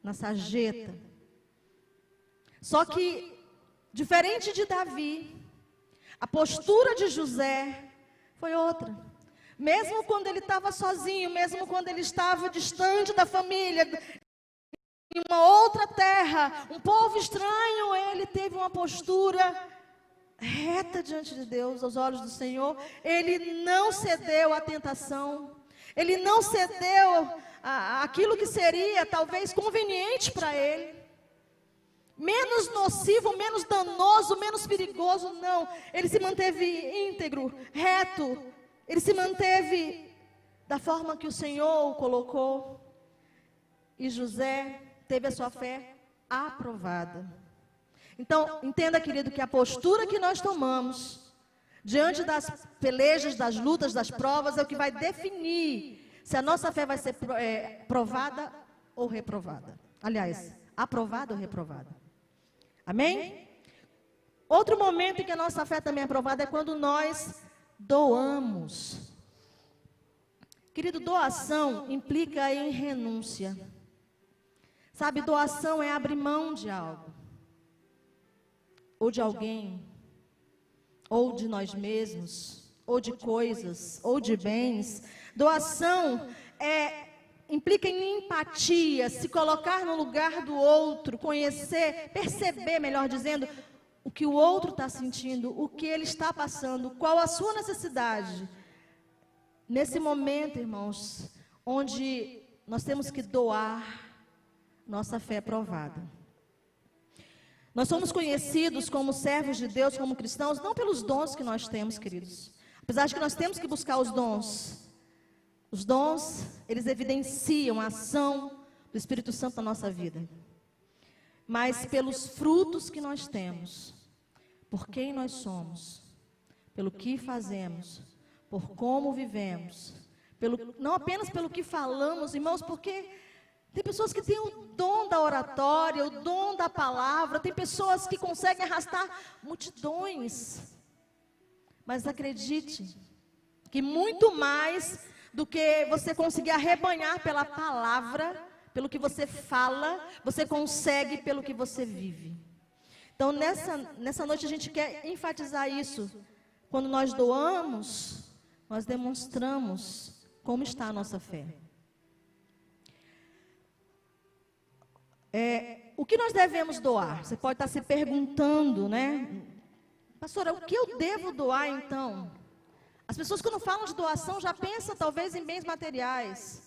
na sarjeta. Só que, diferente de Davi, a postura de José foi outra. Mesmo quando ele estava sozinho, mesmo quando ele estava distante da família, em uma outra terra, um povo estranho, ele teve uma postura reta diante de Deus, aos olhos do Senhor. Ele não cedeu à tentação, ele não cedeu àquilo que seria talvez conveniente para ele, menos nocivo, menos danoso, menos perigoso, não. Ele se manteve íntegro, reto, ele se manteve da forma que o Senhor o colocou. E José teve a sua fé aprovada. Então, entenda, querido, que a postura que nós tomamos diante das pelejas, das lutas, das provas, é o que vai definir se a nossa fé vai ser provada ou reprovada. Aliás, aprovada ou reprovada. Amém? Outro momento em que a nossa fé também é aprovada é quando nós doamos. Querido, doação implica em renúncia. Sabe, doação é abrir mão de algo, ou de alguém, ou de nós mesmos, ou de coisas, ou de bens. Doação implica em empatia, se colocar no lugar do outro, conhecer, perceber, melhor dizendo, o que o outro está sentindo, o que ele está passando, qual a sua necessidade. Nesse momento, irmãos, onde nós temos que doar, nossa fé é provada. Nós somos conhecidos como servos de Deus, como cristãos, não pelos dons que nós temos, queridos. Apesar de que nós temos que buscar os dons. Os dons, eles evidenciam a ação do Espírito Santo na nossa vida. Mas pelos frutos que nós temos, por quem nós somos, pelo que fazemos, por como vivemos, não apenas pelo que falamos, irmãos, porque tem pessoas que têm o dom da oratória, o dom da palavra, tem pessoas que conseguem arrastar multidões. Mas acredite, que muito mais do que você conseguir arrebanhar pela palavra, pelo que você fala, você consegue pelo que você vive. Então, nessa noite a gente quer enfatizar isso. Quando nós doamos, nós demonstramos como está a nossa fé. O que nós devemos doar? Você pode estar se perguntando, né? Pastora, o que eu devo doar então? As pessoas quando falam de doação já pensam talvez em bens materiais.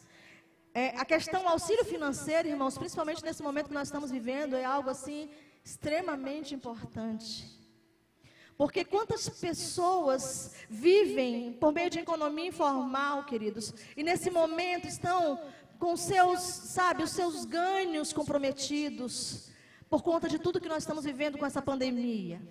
A questão auxílio financeiro, irmãos, principalmente nesse momento que nós estamos vivendo, é algo assim extremamente importante. Porque quantas pessoas vivem por meio de economia informal, queridos, e nesse momento estão com os seus ganhos comprometidos, por conta de tudo que nós estamos vivendo com essa pandemia.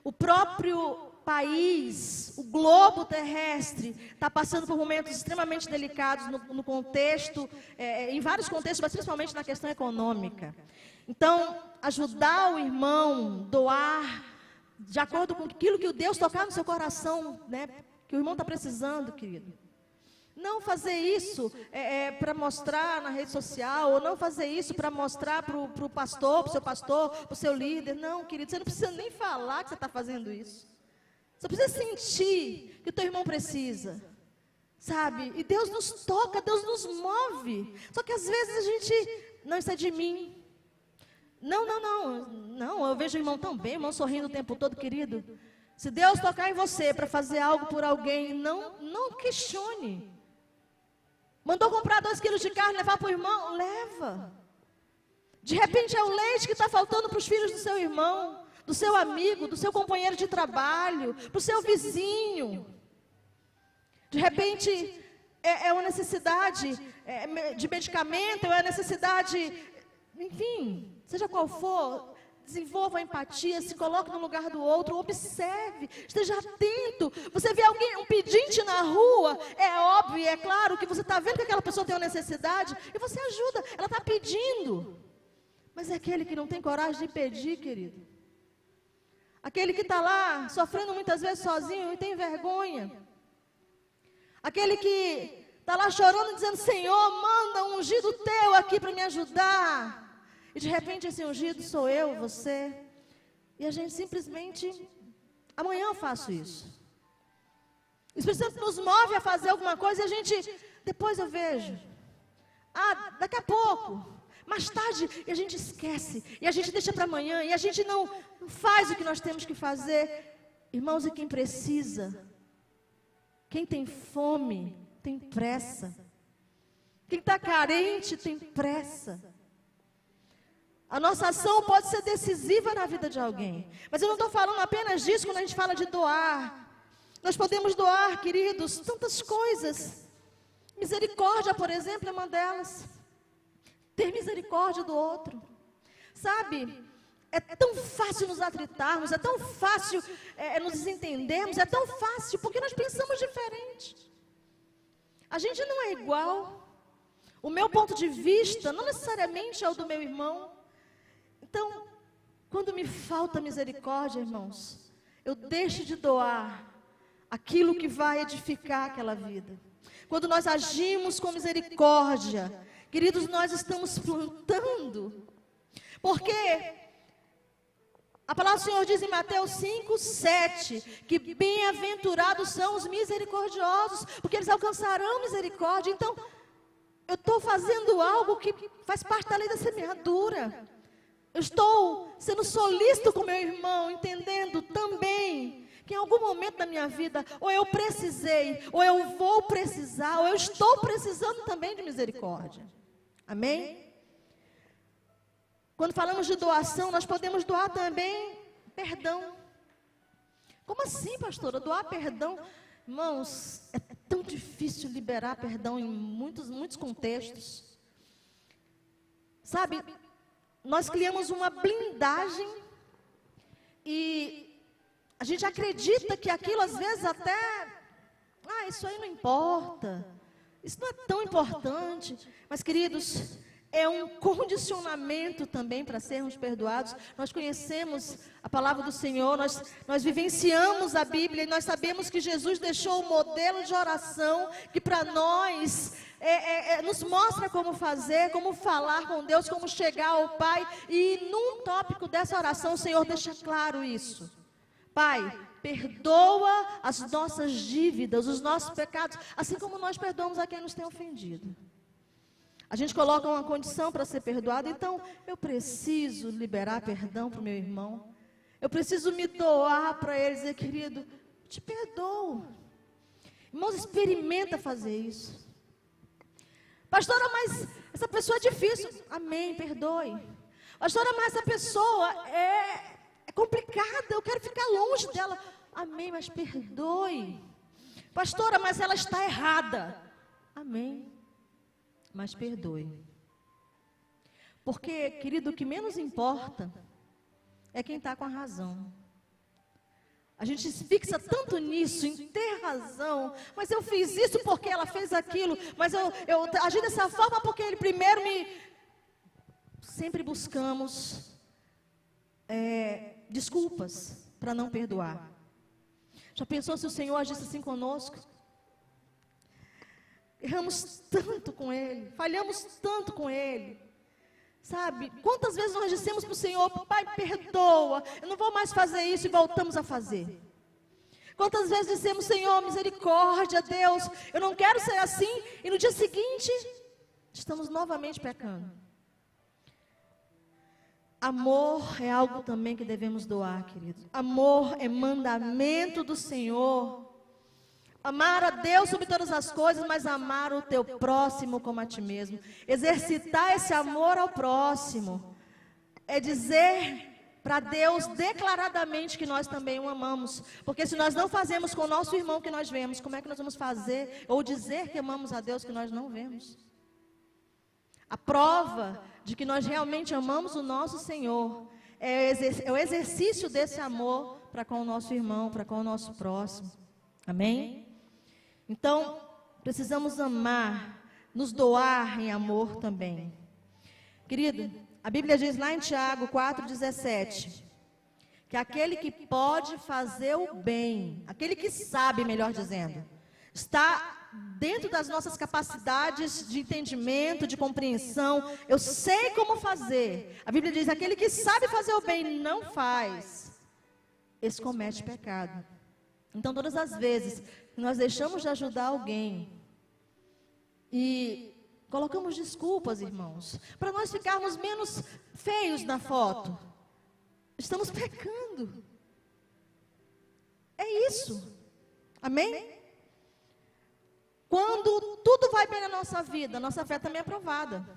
O próprio país, o globo terrestre, está passando por momentos extremamente delicados no contexto, em vários contextos, mas principalmente na questão econômica. Então, ajudar o irmão, doar, de acordo com aquilo que o Deus tocar no seu coração, né, que o irmão está precisando, querido. Não fazer isso para mostrar na rede social, ou não fazer isso para mostrar para o pastor, para o seu pastor, para o seu líder. Não, querido, você não precisa nem falar que você está fazendo isso. Você precisa sentir que o teu irmão precisa, sabe? E Deus nos toca, Deus nos move. Só que às vezes a gente, não, isso é de mim. Não, eu vejo o irmão tão bem, o irmão sorrindo o tempo todo, querido. Se Deus tocar em você para fazer algo por alguém, não questione. Mandou comprar 2 quilos de carne, levar para o irmão? Leva. De repente é o leite que está faltando para os filhos do seu irmão, do seu amigo, do seu companheiro de trabalho, para o seu vizinho. De repente é uma necessidade de medicamento, é uma necessidade, enfim, seja qual for. Desenvolva a empatia, se coloque no lugar do outro, observe, esteja atento. Você vê alguém, um pedinte na rua, é óbvio e é claro que você está vendo que aquela pessoa tem uma necessidade e você ajuda, ela está pedindo. Mas é aquele que não tem coragem de pedir, querido. Aquele que está lá, sofrendo muitas vezes sozinho e tem vergonha. Aquele que está lá chorando, dizendo, Senhor, manda um ungido teu aqui para me ajudar. E de repente esse ungido sou eu, você. E a gente simplesmente, amanhã eu faço isso. O Espírito Santo nos move a fazer alguma coisa e a gente, depois eu vejo. Daqui a pouco, mais tarde, e a gente esquece. E a gente deixa para amanhã, e a gente não faz o que nós temos que fazer. Irmãos, e quem precisa, quem tem fome, tem pressa. Quem está carente, tem pressa. A nossa ação pode ser decisiva na vida de alguém. Mas eu não estou falando apenas disso quando a gente fala de doar. Nós podemos doar, queridos, tantas coisas. Misericórdia, por exemplo, é uma delas. Ter misericórdia do outro. Sabe, é tão fácil nos atritarmos, é tão fácil nos desentendermos, é tão fácil porque nós pensamos diferente. A gente não é igual. O meu ponto de vista não necessariamente é o do meu irmão. Então, quando me falta misericórdia, irmãos, eu deixo de doar aquilo que vai edificar aquela vida. Quando nós agimos com misericórdia, queridos, nós estamos plantando. Porque a palavra do Senhor diz em Mateus 5:7, que bem-aventurados são os misericordiosos, porque eles alcançarão misericórdia. Então, eu estou fazendo algo que faz parte da lei da semeadura. Eu estou sendo solícito com meu irmão, entendendo também que em algum momento da minha vida, ou eu precisei, ou eu vou precisar, ou eu estou precisando também de misericórdia. Amém? Quando falamos de doação, nós podemos doar também perdão. Como assim, pastora? Doar perdão? Irmãos, é tão difícil liberar perdão em muitos contextos. Sabe, nós criamos uma blindagem e a gente acredita que aquilo às vezes até, isso aí não importa, isso não é tão importante. Mas, queridos, é um condicionamento também para sermos perdoados. Nós conhecemos a palavra do Senhor, nós vivenciamos a Bíblia e nós sabemos que Jesus deixou o modelo de oração que para nós nos mostra como fazer, como falar com Deus, como chegar ao Pai. E num tópico dessa oração o Senhor deixa claro isso. Pai, perdoa as nossas dívidas, os nossos pecados, assim como nós perdoamos a quem nos tem ofendido. A gente coloca uma condição para ser perdoado, então eu preciso liberar perdão para o meu irmão. Eu preciso me doar para ele, dizer, querido, eu te perdoo. Irmãos, experimenta fazer isso. Pastora, mas essa pessoa é difícil. Amém, perdoe. Pastora, mas essa pessoa é complicada, eu quero ficar longe dela. Amém, mas perdoe. Pastora, mas ela está errada. Amém, mas perdoe. Porque, querido, o que menos importa é quem está com a razão. A gente se fixa tanto nisso, em ter razão. Mas eu fiz isso porque ela fez aquilo. Mas eu agi dessa forma porque ele primeiro me... Sempre buscamos desculpas para não perdoar. Já pensou se o Senhor agisse assim conosco? erramos tanto com Ele, falhamos tanto com Ele. Sabe, quantas vezes nós dissemos para o Senhor, Pai, perdoa, eu não vou mais fazer isso, e voltamos a fazer. Quantas vezes dissemos, Senhor, misericórdia, Deus, eu não quero ser assim, e no dia seguinte, estamos novamente pecando. Amor é algo também que devemos doar, queridos. Amor é mandamento do Senhor. Amar a Deus sobre todas as coisas, mas amar o teu próximo como a ti mesmo. Exercitar esse amor ao próximo é dizer para Deus declaradamente que nós também o amamos. Porque se nós não fazemos com o nosso irmão que nós vemos, como é que nós vamos fazer ou dizer que amamos a Deus que nós não vemos? A prova de que nós realmente amamos o nosso Senhor é o exercício desse amor para com o nosso irmão, para com o nosso próximo. Amém? Então, precisamos amar, nos doar em amor também. Querido, a Bíblia diz lá em Tiago 4,17, que aquele que pode fazer o bem, aquele que sabe, melhor dizendo, está dentro das nossas capacidades de entendimento, de compreensão. Eu sei como fazer. A Bíblia diz, aquele que sabe fazer o bem e não faz, esse comete pecado. Então, todas as vezes que nós deixamos de ajudar alguém e colocamos desculpas, irmãos, para nós ficarmos menos feios na foto, estamos pecando. É isso. Amém? Quando tudo vai bem na nossa vida, nossa fé também é aprovada.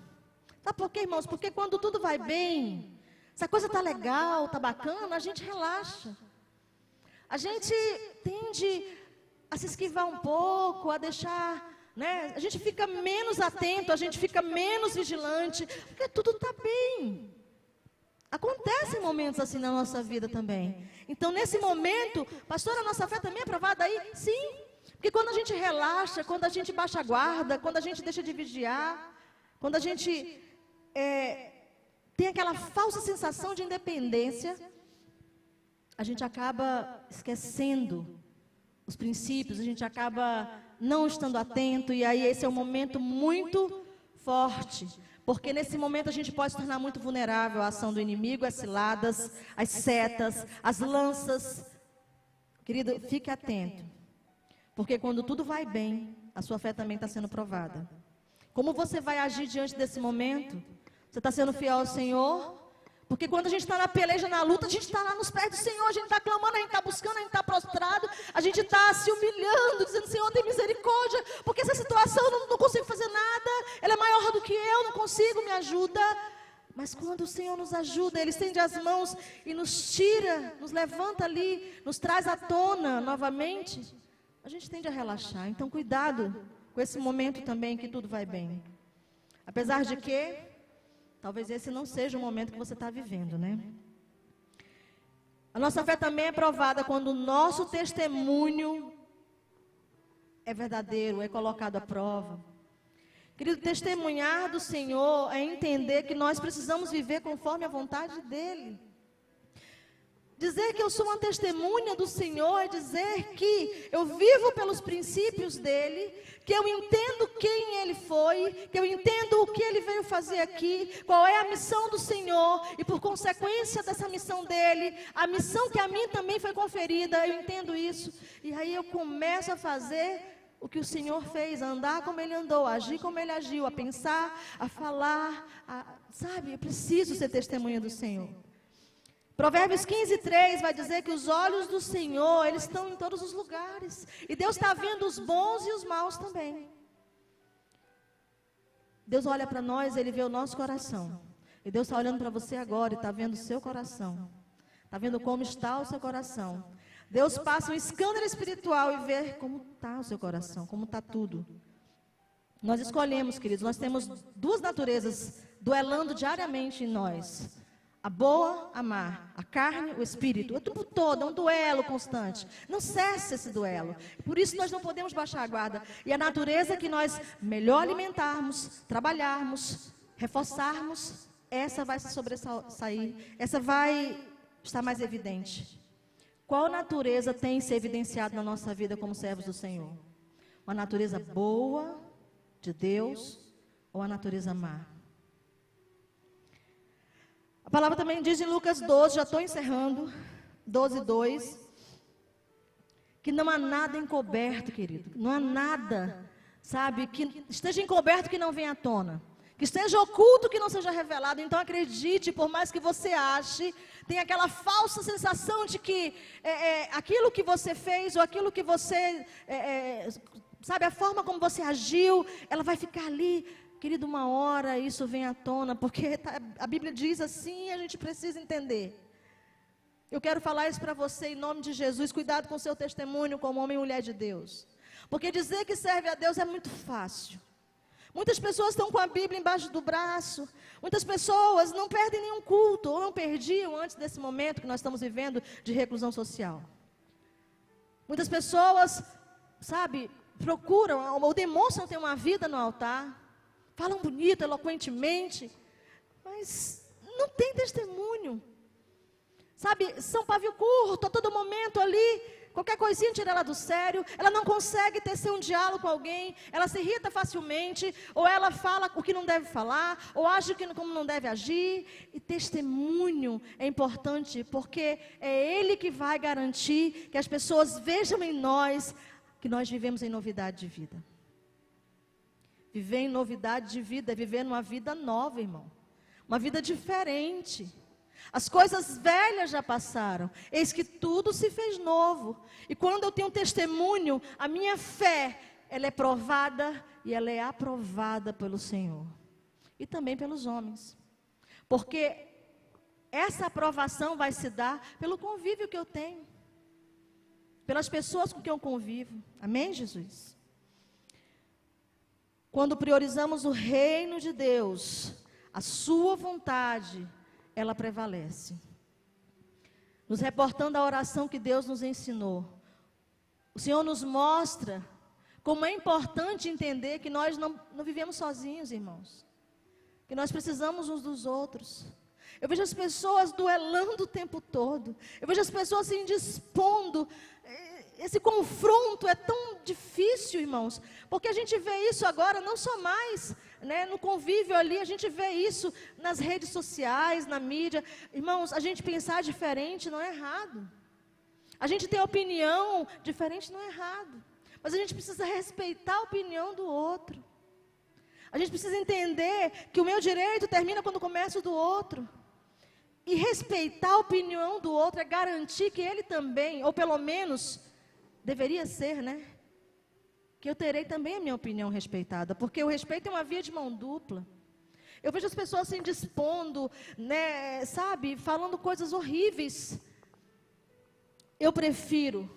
Sabe por quê, irmãos? Porque quando tudo vai bem, se a coisa está legal, está bacana, a gente relaxa. A gente tende a se esquivar um pouco, a deixar, né? A gente fica menos atento, a gente fica menos vigilante, porque tudo está bem. Acontecem momentos assim na nossa vida também. Então, nesse momento, pastor, a nossa fé também é aprovada aí? Sim. Porque quando a gente relaxa, quando a gente baixa a guarda, quando a gente deixa de vigiar, quando a gente tem aquela falsa sensação de independência, a gente acaba esquecendo os princípios, a gente acaba não estando atento, e aí esse é um momento muito forte, porque nesse momento a gente pode se tornar muito vulnerável à ação do inimigo, às ciladas, às setas, às lanças. Querido, fique atento, porque quando tudo vai bem, a sua fé também está sendo provada. Como você vai agir diante desse momento? Você está sendo fiel ao Senhor? Porque quando a gente está na peleja, na luta, a gente está lá nos pés do Senhor, a gente está clamando, a gente está buscando, a gente está prostrado, a gente está se humilhando, dizendo, Senhor, tem misericórdia, porque essa situação eu não consigo fazer nada, ela é maior do que eu, não consigo, me ajuda. Mas quando o Senhor nos ajuda, Ele estende as mãos e nos tira, nos levanta ali, nos traz à tona novamente, a gente tende a relaxar. Então, cuidado com esse momento também que tudo vai bem. Apesar de que talvez esse não seja o momento que você está vivendo, né? A nossa fé também é provada quando o nosso testemunho é verdadeiro, é colocado à prova. Querido, testemunhar do Senhor é entender que nós precisamos viver conforme a vontade dEle. Dizer que eu sou uma testemunha do Senhor é dizer que eu vivo pelos princípios dEle, que eu entendo quem Ele foi, que eu entendo o que Ele veio fazer aqui, qual é a missão do Senhor, e por consequência dessa missão dEle, a missão que a mim também foi conferida, eu entendo isso, e aí eu começo a fazer o que o Senhor fez, a andar como Ele andou, a agir como Ele agiu, a pensar, a falar, sabe, eu preciso ser testemunha do Senhor. Provérbios 15:3 vai dizer que os olhos do Senhor, eles estão em todos os lugares. E Deus está vendo os bons e os maus também. Deus olha para nós, Ele vê o nosso coração. E Deus está olhando para você agora e está vendo o seu coração. Está vendo como está o seu coração. Deus passa um escândalo espiritual e vê como está o seu coração, como está tudo. Nós escolhemos, queridos, nós temos duas naturezas duelando diariamente em nós. A boa, a má, a carne, o espírito, o tempo todo, é um duelo constante. Não cessa esse duelo. Por isso nós não podemos baixar a guarda. E a natureza que nós melhor alimentarmos, trabalharmos, reforçarmos, essa vai se sobressair, essa vai estar mais evidente. Qual natureza tem se evidenciado na nossa vida como servos do Senhor? Uma natureza boa, de Deus ou a natureza má. A palavra também diz em Lucas 12, já estou encerrando, 12:2, que não há nada encoberto, querido. Não há nada, sabe, que esteja encoberto que não venha à tona. Que esteja oculto que não seja revelado. Então acredite, por mais que você ache, tem aquela falsa sensação de que aquilo que você fez, ou aquilo que você, sabe, a forma como você agiu, ela vai ficar ali. Querido, uma hora isso vem à tona, porque a Bíblia diz assim, a gente precisa entender. Eu quero falar isso para você em nome de Jesus. Cuidado com o seu testemunho como homem e mulher de Deus. Porque dizer que serve a Deus é muito fácil. Muitas pessoas estão com a Bíblia embaixo do braço. Muitas pessoas não perdem nenhum culto, ou não perdiam antes desse momento que nós estamos vivendo de reclusão social. Muitas pessoas, sabe, procuram ou demonstram ter uma vida no altar. Falam bonito, eloquentemente, mas não tem testemunho. Sabe, são pavio curto, a todo momento ali, qualquer coisinha tira ela do sério, ela não consegue tecer um diálogo com alguém, ela se irrita facilmente, ou ela fala o que não deve falar, ou age como não deve agir. E testemunho é importante, porque é ele que vai garantir que as pessoas vejam em nós que nós vivemos em novidade de vida. Viver em novidade de vida é viver numa vida nova, irmão. Uma vida diferente. As coisas velhas já passaram. Eis que tudo se fez novo. E quando eu tenho testemunho, a minha fé, ela é provada e ela é aprovada pelo Senhor. E também pelos homens. Porque essa aprovação vai se dar pelo convívio que eu tenho. Pelas pessoas com quem eu convivo. Amém, Jesus? Quando priorizamos o reino de Deus, a sua vontade, ela prevalece. Nos reportando a oração que Deus nos ensinou, o Senhor nos mostra como é importante entender que nós não vivemos sozinhos, irmãos. Que nós precisamos uns dos outros. Eu vejo as pessoas duelando o tempo todo. Eu vejo as pessoas se indispondo. Esse confronto é tão difícil, irmãos, porque a gente vê isso agora, não só mais, né, no convívio ali, a gente vê isso nas redes sociais, na mídia. Irmãos, a gente pensar diferente não é errado. A gente ter opinião diferente não é errado. Mas a gente precisa respeitar a opinião do outro. A gente precisa entender que o meu direito termina quando começa o do outro. E respeitar a opinião do outro é garantir que ele também, ou pelo menos deveria ser, né? Que eu terei também a minha opinião respeitada, porque o respeito é uma via de mão dupla. Eu vejo as pessoas se indispondo, né, sabe, falando coisas horríveis. Eu prefiro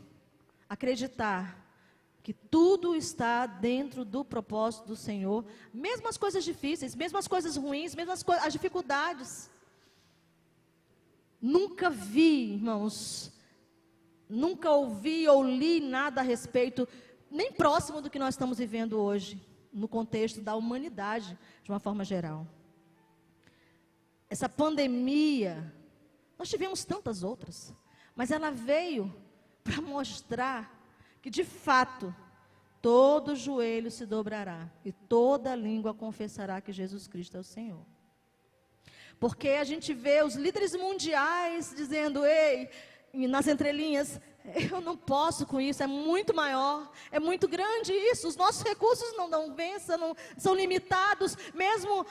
acreditar que tudo está dentro do propósito do Senhor, mesmo as coisas difíceis, mesmo as coisas ruins, mesmo as dificuldades. Nunca vi, irmãos, nunca ouvi ou li nada a respeito, nem próximo do que nós estamos vivendo hoje, no contexto da humanidade, de uma forma geral. Essa pandemia, nós tivemos tantas outras, mas ela veio para mostrar que, de fato, todo joelho se dobrará e toda língua confessará que Jesus Cristo é o Senhor. Porque a gente vê os líderes mundiais dizendo, ei, nas entrelinhas, eu não posso com isso, é muito maior, é muito grande isso, os nossos recursos não dão vença, são limitados, mesmo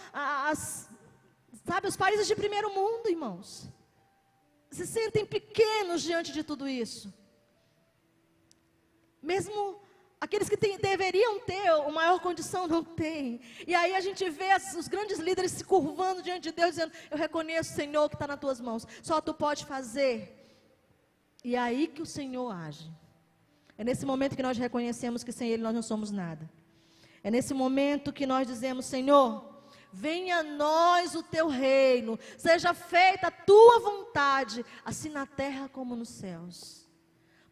os países de primeiro mundo, irmãos, se sentem pequenos diante de tudo isso. Mesmo aqueles que deveriam ter uma maior condição, não têm. E aí a gente vê os grandes líderes se curvando diante de Deus, dizendo, eu reconheço, Senhor, que está nas tuas mãos, só tu pode fazer. E é aí que o Senhor age. É nesse momento que nós reconhecemos que sem Ele nós não somos nada. É nesse momento que nós dizemos, Senhor, venha a nós o teu reino, seja feita a tua vontade, assim na terra como nos céus.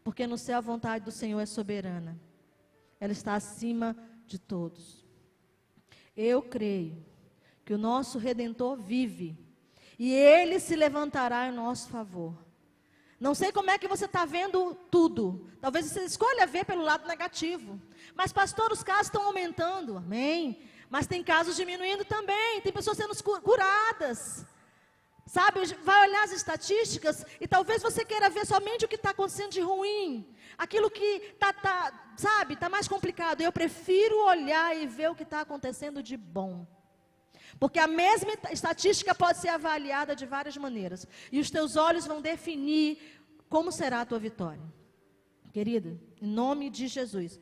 Porque no céu a vontade do Senhor é soberana. Ela está acima de todos. Eu creio que o nosso Redentor vive e Ele se levantará em nosso favor. Não sei como é que você está vendo tudo. Talvez você escolha ver pelo lado negativo. Mas, pastor, os casos estão aumentando. Amém. Mas tem casos diminuindo também. Tem pessoas sendo curadas. Sabe, vai olhar as estatísticas e talvez você queira ver somente o que está acontecendo de ruim. Aquilo que está mais complicado. Eu prefiro olhar e ver o que está acontecendo de bom. Porque a mesma estatística pode ser avaliada de várias maneiras. E os teus olhos vão definir como será a tua vitória. Querida, em nome de Jesus,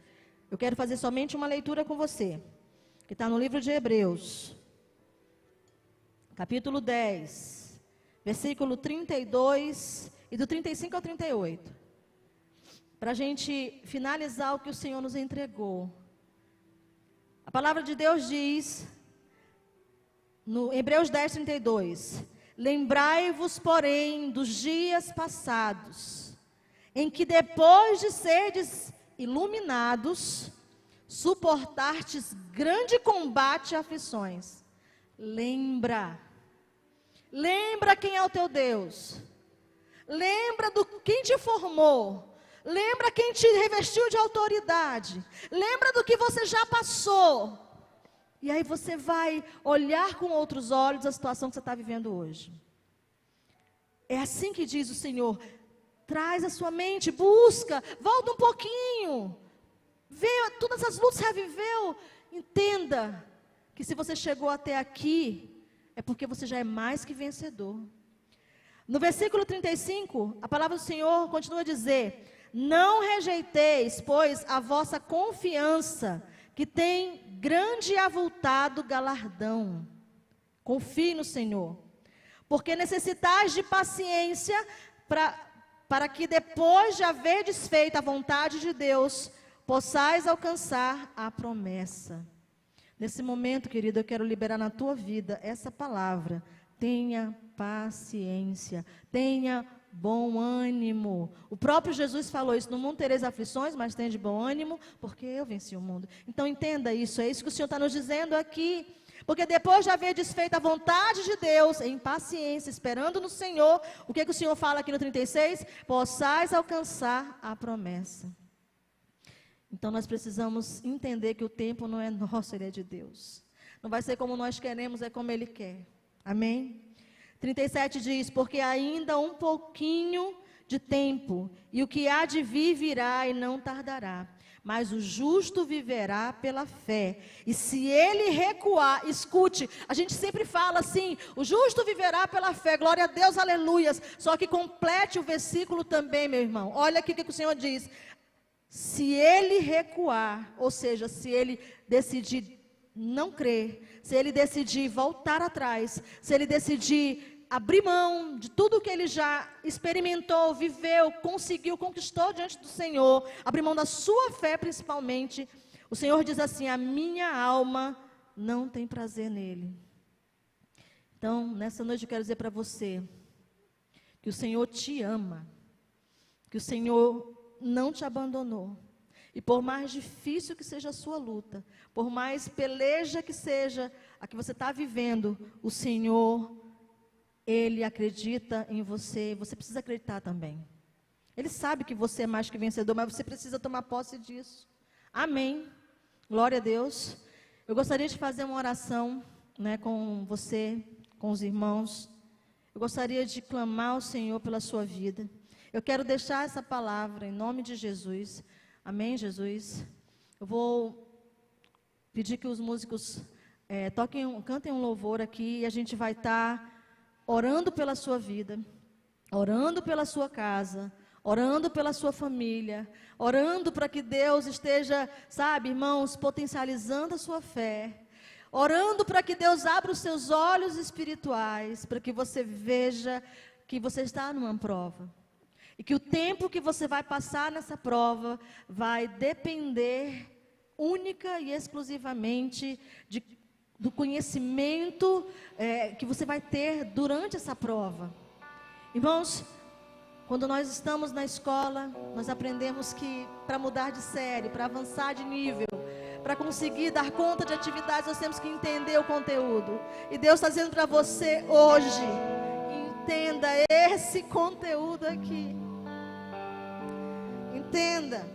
eu quero fazer somente uma leitura com você. Que está no livro de Hebreus. Capítulo 10. Versículo 32 e do 35 ao 38. Para a gente finalizar o que o Senhor nos entregou. A palavra de Deus diz... No Hebreus 10, 32, lembrai-vos, porém, dos dias passados, em que depois de serdes iluminados, suportastes grande combate e aflições. Lembra quem é o teu Deus, lembra quem te formou, lembra quem te revestiu de autoridade, lembra do que você já passou. E aí você vai olhar com outros olhos a situação que você está vivendo hoje. É assim que diz o Senhor. Traz a sua mente, busca, volta um pouquinho. Vê todas as lutas que você viveu. Entenda que se você chegou até aqui, é porque você já é mais que vencedor. No versículo 35, a palavra do Senhor continua a dizer: não rejeiteis, pois, a vossa confiança, que tem grande e avultado galardão. Confie no Senhor, porque necessitais de paciência para que depois de haverdes feito a vontade de Deus, possais alcançar a promessa. Nesse momento, querido, eu quero liberar na tua vida essa palavra. Tenha paciência, tenha bom ânimo. O próprio Jesus falou isso: no mundo tereis aflições, mas tenha de bom ânimo, porque eu venci o mundo. Então entenda isso, é isso que o Senhor está nos dizendo aqui. Porque depois de haver desfeito a vontade de Deus, em paciência, esperando no Senhor, o que o Senhor fala aqui no 36? Possais alcançar a promessa. Então nós precisamos entender que o tempo não é nosso, ele é de Deus. Não vai ser como nós queremos, é como Ele quer. Amém? 37 diz: porque ainda um pouquinho de tempo, e o que há de vir virá e não tardará. Mas o justo viverá pela fé. E se ele recuar, escute, a gente sempre fala assim: o justo viverá pela fé, glória a Deus, aleluias. Só que complete o versículo também, meu irmão. Olha aqui o que o Senhor diz: se ele recuar, ou seja, se ele decidir não crer, se ele decidir voltar atrás, se ele decidir abrir mão de tudo que ele já experimentou, viveu, conseguiu, conquistou diante do Senhor, abrir mão da sua fé principalmente, o Senhor diz assim: a minha alma não tem prazer nele. Então, nessa noite eu quero dizer para você que o Senhor te ama, que o Senhor não te abandonou. E por mais difícil que seja a sua luta, por mais peleja que seja a que você está vivendo, o Senhor, Ele acredita em você. Você precisa acreditar também. Ele sabe que você é mais que vencedor, mas você precisa tomar posse disso. Amém. Glória a Deus. Eu gostaria de fazer uma oração, com você, com os irmãos. Eu gostaria de clamar ao Senhor pela sua vida. Eu quero deixar essa palavra em nome de Jesus. Amém, Jesus? Eu vou pedir que os músicos cantem um louvor aqui, e a gente vai estar orando pela sua vida, orando pela sua casa, orando pela sua família, orando para que Deus esteja, irmãos, potencializando a sua fé, orando para que Deus abra os seus olhos espirituais, para que você veja que você está numa prova. E que o tempo que você vai passar nessa prova vai depender única e exclusivamente do conhecimento que você vai ter durante essa prova. Irmãos, quando nós estamos na escola, nós aprendemos que para mudar de série, para avançar de nível, para conseguir dar conta de atividades, nós temos que entender o conteúdo. E Deus está dizendo para você hoje: entenda esse conteúdo aqui. entenda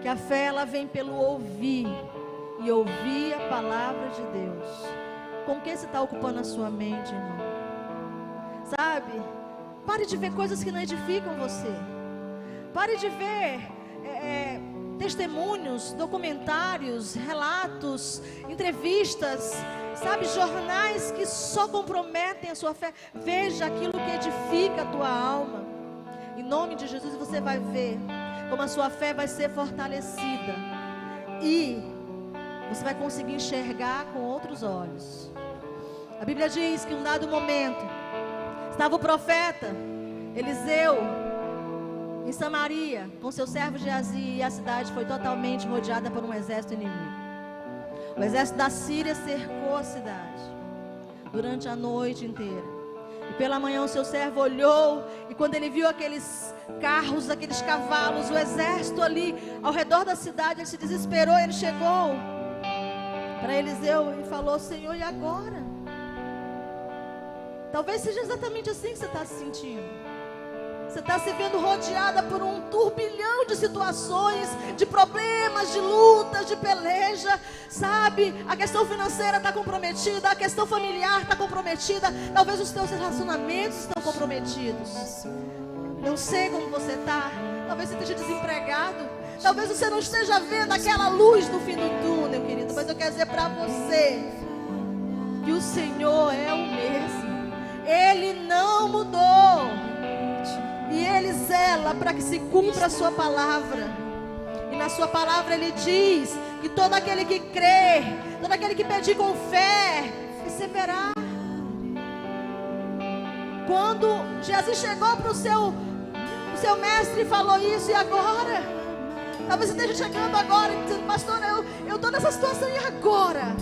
que a fé ela vem pelo ouvir, e ouvir a palavra de Deus. Com o que você está ocupando a sua mente, irmão? Sabe? Pare de ver coisas que não edificam você. Pare de ver testemunhos, documentários, relatos, entrevistas, sabe, jornais que só comprometem a sua fé. Veja aquilo que edifica a tua alma. Em nome de Jesus você vai ver como a sua fé vai ser fortalecida. E você vai conseguir enxergar com outros olhos. A Bíblia diz que em um dado momento estava o profeta Eliseu em Samaria com seu servo Geazi, e a cidade foi totalmente rodeada por um exército inimigo. O exército da Síria cercou a cidade durante a noite inteira. E pela manhã o seu servo olhou, e quando ele viu aqueles carros, aqueles cavalos, o exército ali ao redor da cidade, ele se desesperou. Ele chegou para Eliseu e falou: Senhor, e agora? Talvez seja exatamente assim que você está se sentindo. Você está se vendo rodeada por um turbilhão de situações, de problemas, de lutas, de peleja, sabe? A questão financeira está comprometida, a questão familiar está comprometida, talvez os teus relacionamentos estão comprometidos. Não sei como você está, talvez você esteja desempregado, talvez você não esteja vendo aquela luz no fim do túnel, querido, mas eu quero dizer para você que o Senhor é o mesmo, Ele não mudou. E Ele zela para que se cumpra a sua palavra. E na sua palavra Ele diz que todo aquele que crê, todo aquele que pedir com fé, receberá. Quando Jesus chegou para o seu mestre e falou isso: e agora? Talvez você esteja chegando agora e dizendo: pastor, eu estou nessa situação, e agora?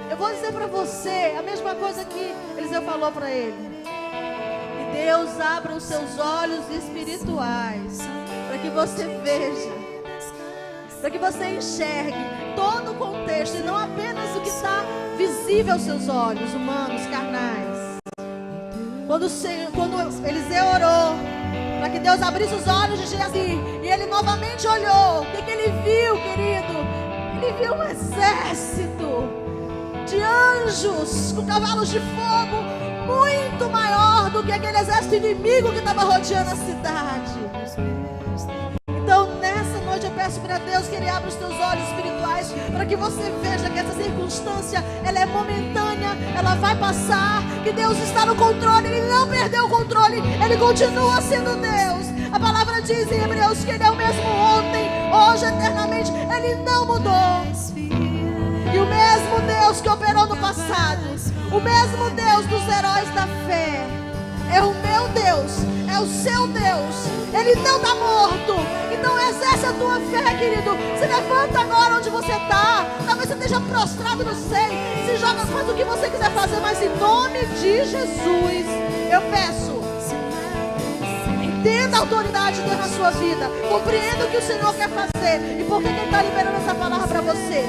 Eu vou dizer para você a mesma coisa que Eliseu falou para ele. Deus abra os seus olhos espirituais para que você veja, para que você enxergue todo o contexto e não apenas o que está visível aos seus olhos humanos, carnais. Quando Eliseu orou para que Deus abrisse os olhos de Geazi, e ele novamente olhou, o que ele viu, querido? Ele viu um exército de anjos com cavalos de fogo, muito maior do que aquele exército inimigo que estava rodeando a cidade. Então nessa noite eu peço para Deus que Ele abra os teus olhos espirituais, para que você veja que essa circunstância, ela é momentânea, ela vai passar, que Deus está no controle, Ele não perdeu o controle, Ele continua sendo Deus. A palavra diz em Hebreus que Ele é o mesmo ontem, hoje, eternamente. Ele não mudou. E o mesmo Deus que operou no passado, o mesmo Deus dos heróis da fé, é o meu Deus, é o seu Deus. Ele não está morto. Então exerce a tua fé, querido. Se levanta agora onde você está. Talvez você esteja prostrado, não sei. Se joga, faz o que você quiser fazer, mas em nome de Jesus eu peço, entenda a autoridade de Deus na sua vida. Compreenda o que o Senhor quer fazer. E por que Ele está liberando essa palavra para você?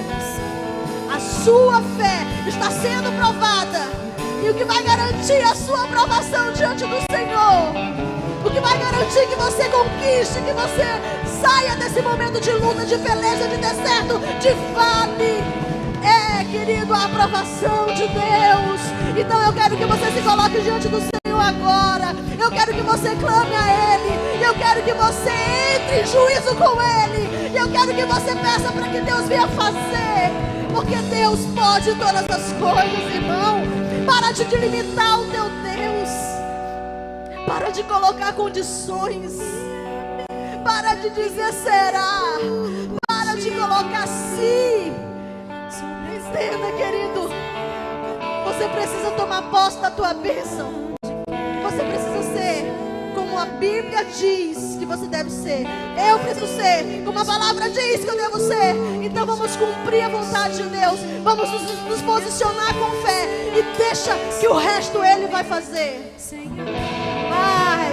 A sua fé está sendo provada. E o que vai garantir a sua aprovação diante do Senhor, o que vai garantir que você conquiste, que você saia desse momento de luta, de peleja, de deserto, de vale, querido, a aprovação de Deus. Então eu quero que você se coloque diante do Senhor agora. Eu quero que você clame a Ele. Eu quero que você entre em juízo com Ele. Eu quero que você peça para que Deus venha fazer, porque Deus pode todas as coisas, irmão. Para de limitar o teu Deus. Para de colocar condições. Para de dizer será. Para de colocar sim. Entenda, querido. Você precisa tomar posse da tua bênção. Você precisa ser como a Bíblia diz que você deve ser. Eu preciso ser como a palavra diz que eu devo ser. Então vamos cumprir a vontade de Deus. Vamos nos posicionar com fé. E deixa que o resto Ele vai fazer. Pai,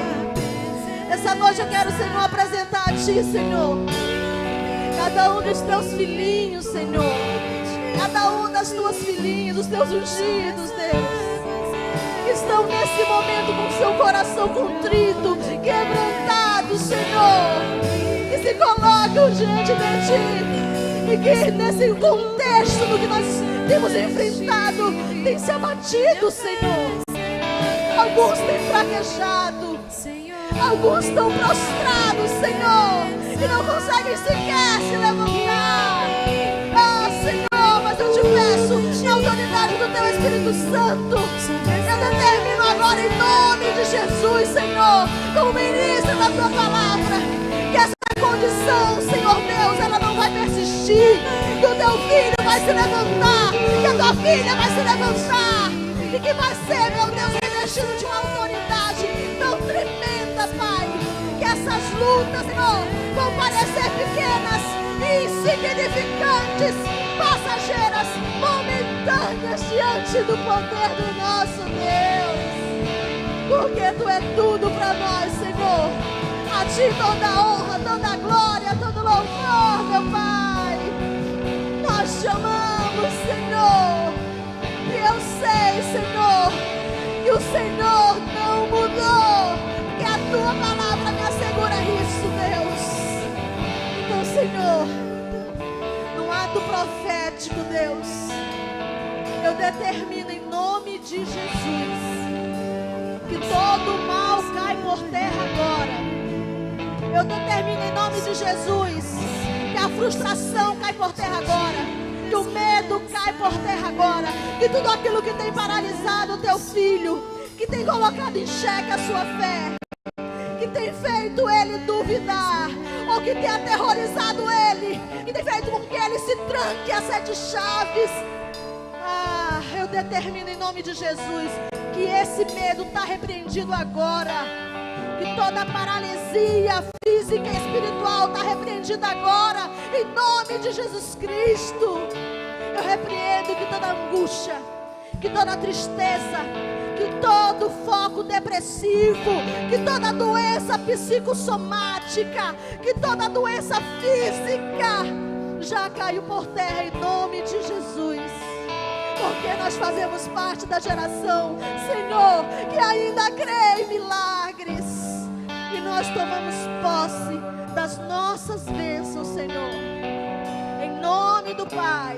essa noite eu quero, Senhor, apresentar a Ti, Senhor, cada um dos Teus filhinhos, Senhor. Cada um das Tuas filhinhas, dos Teus ungidos, Deus. que estão nesse momento com seu coração contrito, quebrantado, Senhor, que se colocam diante de Ti, e que nesse contexto do que nós temos enfrentado, tem se abatido, Senhor. Alguns têm fraquejado, alguns estão prostrados, Senhor, e não conseguem sequer se levantar. Ah, Senhor, mas eu te peço, na autoridade do Teu Espírito Santo, eu determino agora em nome de Jesus, Senhor, como ministro da Tua palavra, que essa condição, Senhor Deus, ela não vai persistir, que o Teu filho vai se levantar, que a Tua filha vai se levantar, e que vai ser, meu Deus, revestido de uma autoridade tão tremenda, Pai, que essas lutas, Senhor, vão parecer pequenas, insignificantes, passageiras, momentâneas diante do poder do nosso Deus, porque Tu é tudo para nós, Senhor. A Ti toda a honra, toda a glória, todo louvor, meu Pai. Nós Te amamos, Senhor, e eu sei, Senhor, que o Senhor não mudou, que a Tua palavra me assegura isso, Deus. Então, Senhor, num ato profético, Deus, eu determino em nome de Jesus que todo mal cai por terra agora. Eu determino em nome de Jesus que a frustração cai por terra agora, que o medo cai por terra agora, que tudo aquilo que tem paralisado o Teu filho, que tem colocado em xeque a sua fé, que tem feito ele duvidar, ou que tem aterrorizado ele, que tem feito com que ele se tranque a 7 chaves. Ah, eu determino em nome de Jesus que esse medo está repreendido agora, que toda paralisia física e espiritual está repreendida agora, em nome de Jesus Cristo. Eu repreendo que toda angústia, que toda tristeza, que todo foco depressivo, que toda doença psicossomática, que toda doença física já caiu por terra em nome de Jesus. Porque nós fazemos parte da geração, Senhor, que ainda crê em milagres. E nós tomamos posse das nossas bênçãos, Senhor. Em nome do Pai,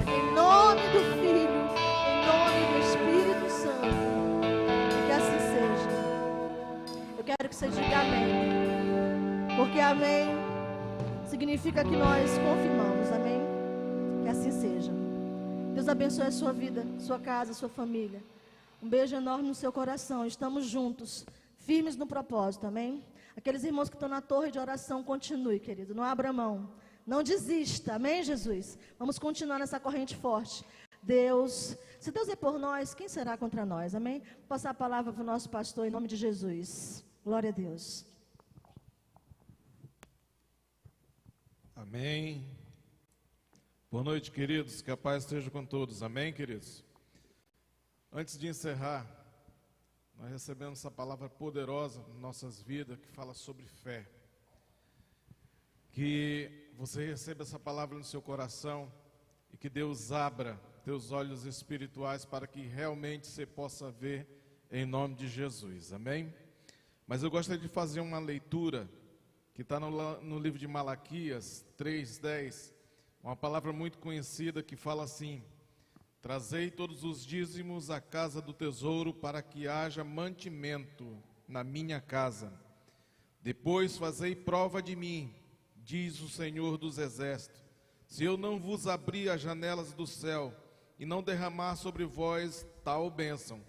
em nome do Filho, em nome do Espírito Santo. Que assim seja. Eu quero que você diga amém. Porque amém significa que nós confirmamos, amém? Que assim seja. Deus abençoe a sua vida, sua casa, sua família. Um beijo enorme no seu coração. Estamos juntos, firmes no propósito, amém? Aqueles irmãos que estão na torre de oração, continue, querido. Não abra mão. Não desista, amém, Jesus? Vamos continuar nessa corrente forte. Deus, se Deus é por nós, quem será contra nós, amém? Vou passar a palavra para o nosso pastor em nome de Jesus. Glória a Deus. Amém. Boa noite, queridos, que a paz esteja com todos, amém, queridos? Antes de encerrar, nós recebemos essa palavra poderosa em nossas vidas, que fala sobre fé. Que você receba essa palavra no seu coração e que Deus abra teus olhos espirituais para que realmente você possa ver em nome de Jesus, amém? Mas eu gostaria de fazer uma leitura que está no livro de Malaquias 3:10, uma palavra muito conhecida que fala assim: trazei todos os dízimos à casa do tesouro para que haja mantimento na minha casa. Depois fazei prova de mim, diz o Senhor dos Exércitos, se eu não vos abrir as janelas do céu e não derramar sobre vós tal bênção,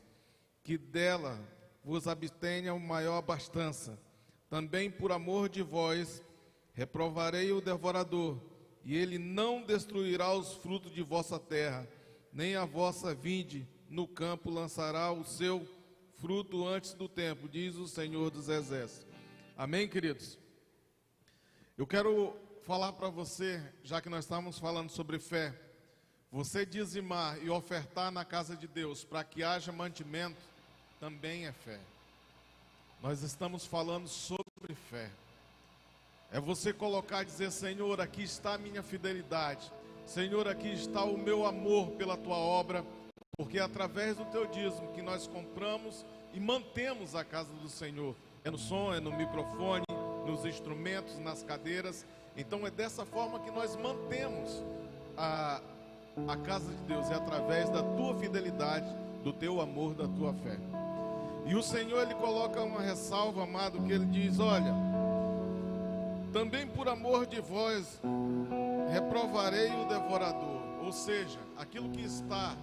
que dela vos abstenha uma maior abastança. Também por amor de vós reprovarei o devorador, e ele não destruirá os frutos de vossa terra, nem a vossa vinde no campo lançará o seu fruto antes do tempo, diz o Senhor dos Exércitos. Amém, queridos? Eu quero falar para você, já que nós estamos falando sobre fé, você dizimar e ofertar na casa de Deus para que haja mantimento, também é fé. Nós estamos falando sobre fé. É você colocar e dizer: Senhor, aqui está a minha fidelidade. Senhor, aqui está o meu amor pela tua obra. porque é através do teu dízimo que nós compramos e mantemos a casa do Senhor. É no som, é no microfone, nos instrumentos, nas cadeiras. Então é dessa forma que nós mantemos a casa de Deus, é através da tua fidelidade, do teu amor, da tua fé. E o Senhor, Ele coloca uma ressalva, amado, que Ele diz: olha, também por amor de vós reprovarei o devorador. Ou seja, aquilo que está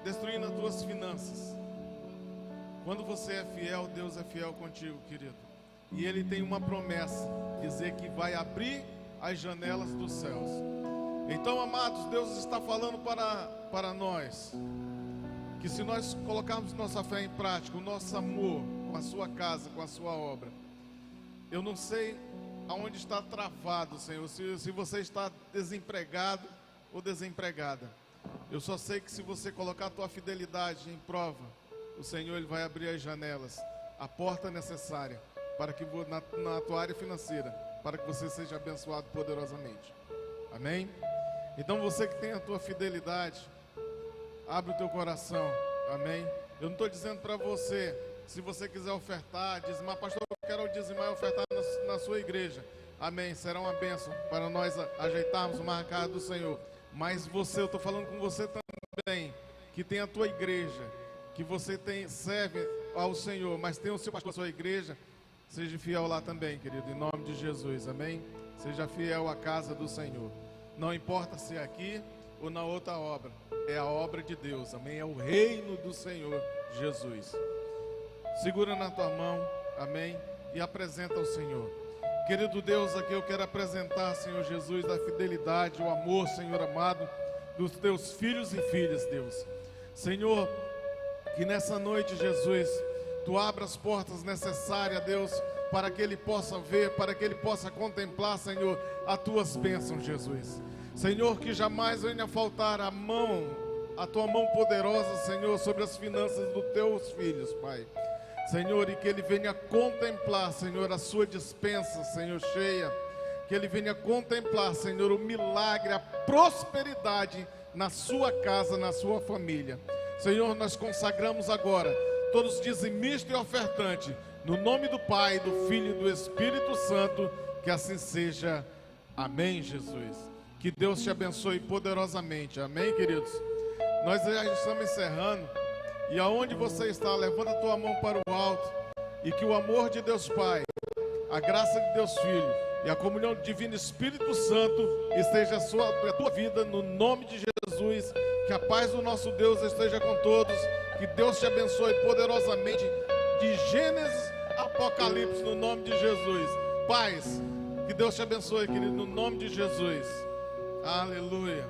destruindo as tuas finanças. Quando você é fiel, Deus é fiel contigo, querido. E Ele tem uma promessa, dizer que vai abrir as janelas dos céus. Então, amados, Deus está falando para nós, que se nós colocarmos nossa fé em prática, o nosso amor com a sua casa, com a sua obra, eu não sei aonde está travado, Senhor, se você está desempregado ou desempregada. Eu só sei que se você colocar a tua fidelidade em prova, o Senhor, Ele vai abrir as janelas, a porta necessária para que na tua área financeira, para que você seja abençoado poderosamente. Amém? Então você que tem a tua fidelidade, abre o teu coração. Amém? Eu não estou dizendo para você, se você quiser ofertar, dizimar, pastor, eu quero dizimar e ofertar na sua igreja. Amém? Será uma bênção para nós ajeitarmos uma casa do Senhor. Mas você, eu estou falando com você também, que tem a tua igreja, que você serve ao Senhor, mas tem o seu pastor, a sua igreja. Seja fiel lá também, querido, em nome de Jesus, amém? Seja fiel à casa do Senhor. Não importa se é aqui ou na outra obra, é a obra de Deus, amém? É o reino do Senhor Jesus. Segura na tua mão, amém? E apresenta ao Senhor. Querido Deus, aqui eu quero apresentar, Senhor Jesus, a fidelidade, o amor, Senhor amado, dos teus filhos e filhas, Deus. Senhor, que nessa noite, Jesus, tu abra as portas necessárias, Deus, para que ele possa ver, para que ele possa contemplar, Senhor, as tuas bênçãos, Jesus. Senhor, que jamais venha faltar a tua mão poderosa, Senhor, sobre as finanças dos teus filhos, Pai. Senhor, e que ele venha contemplar, Senhor, a sua despensa, Senhor, cheia. Que ele venha contemplar, Senhor, o milagre, a prosperidade na sua casa, na sua família. Senhor, nós consagramos agora todos dizimistas e ofertantes, no nome do Pai, do Filho e do Espírito Santo, que assim seja. Amém, Jesus. Que Deus te abençoe poderosamente. Amém, queridos? Nós já estamos encerrando. E aonde você está, levanta a tua mão para o alto. E que o amor de Deus Pai, a graça de Deus Filho e a comunhão do Divino Espírito Santo esteja sobre a tua vida, no nome de Jesus. Que a paz do nosso Deus esteja com todos. Que Deus te abençoe poderosamente, de Gênesis a Apocalipse, no nome de Jesus. Paz, que Deus te abençoe, querido, no nome de Jesus. Aleluia.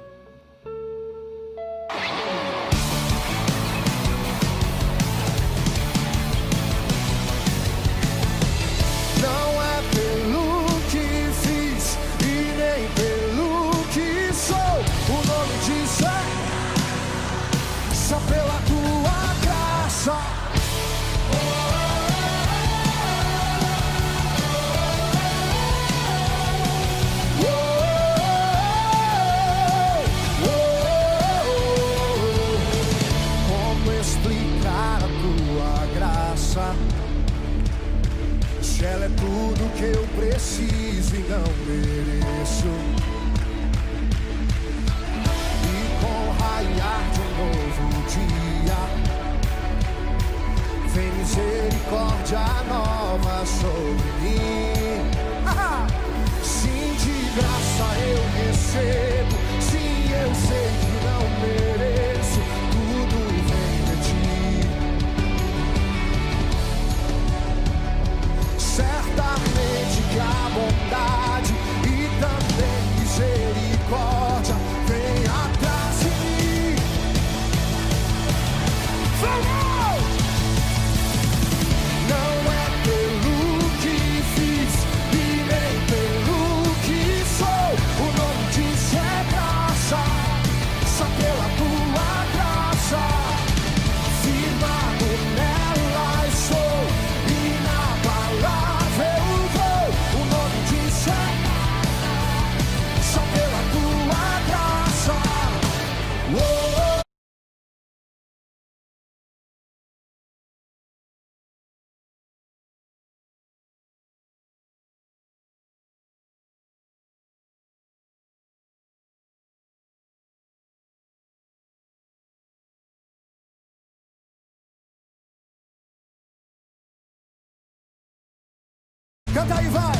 Não é pelo que fiz e nem pelo que sou. O nome disso é só pela tua graça. Como explicar a tua graça? Se ela é tudo que eu preciso e não mereço. E com o raiar de um novo dia, vem misericórdia nova sobre mim. Sim, de graça eu recebo. Sim, eu sei que não mereço. Tudo vem de ti. Certamente que a bondade e também misericórdia vem atrás de mim. Vamos! Não é pelo que fiz e nem pelo que sou. O nome disso é graça. Canta aí, vai.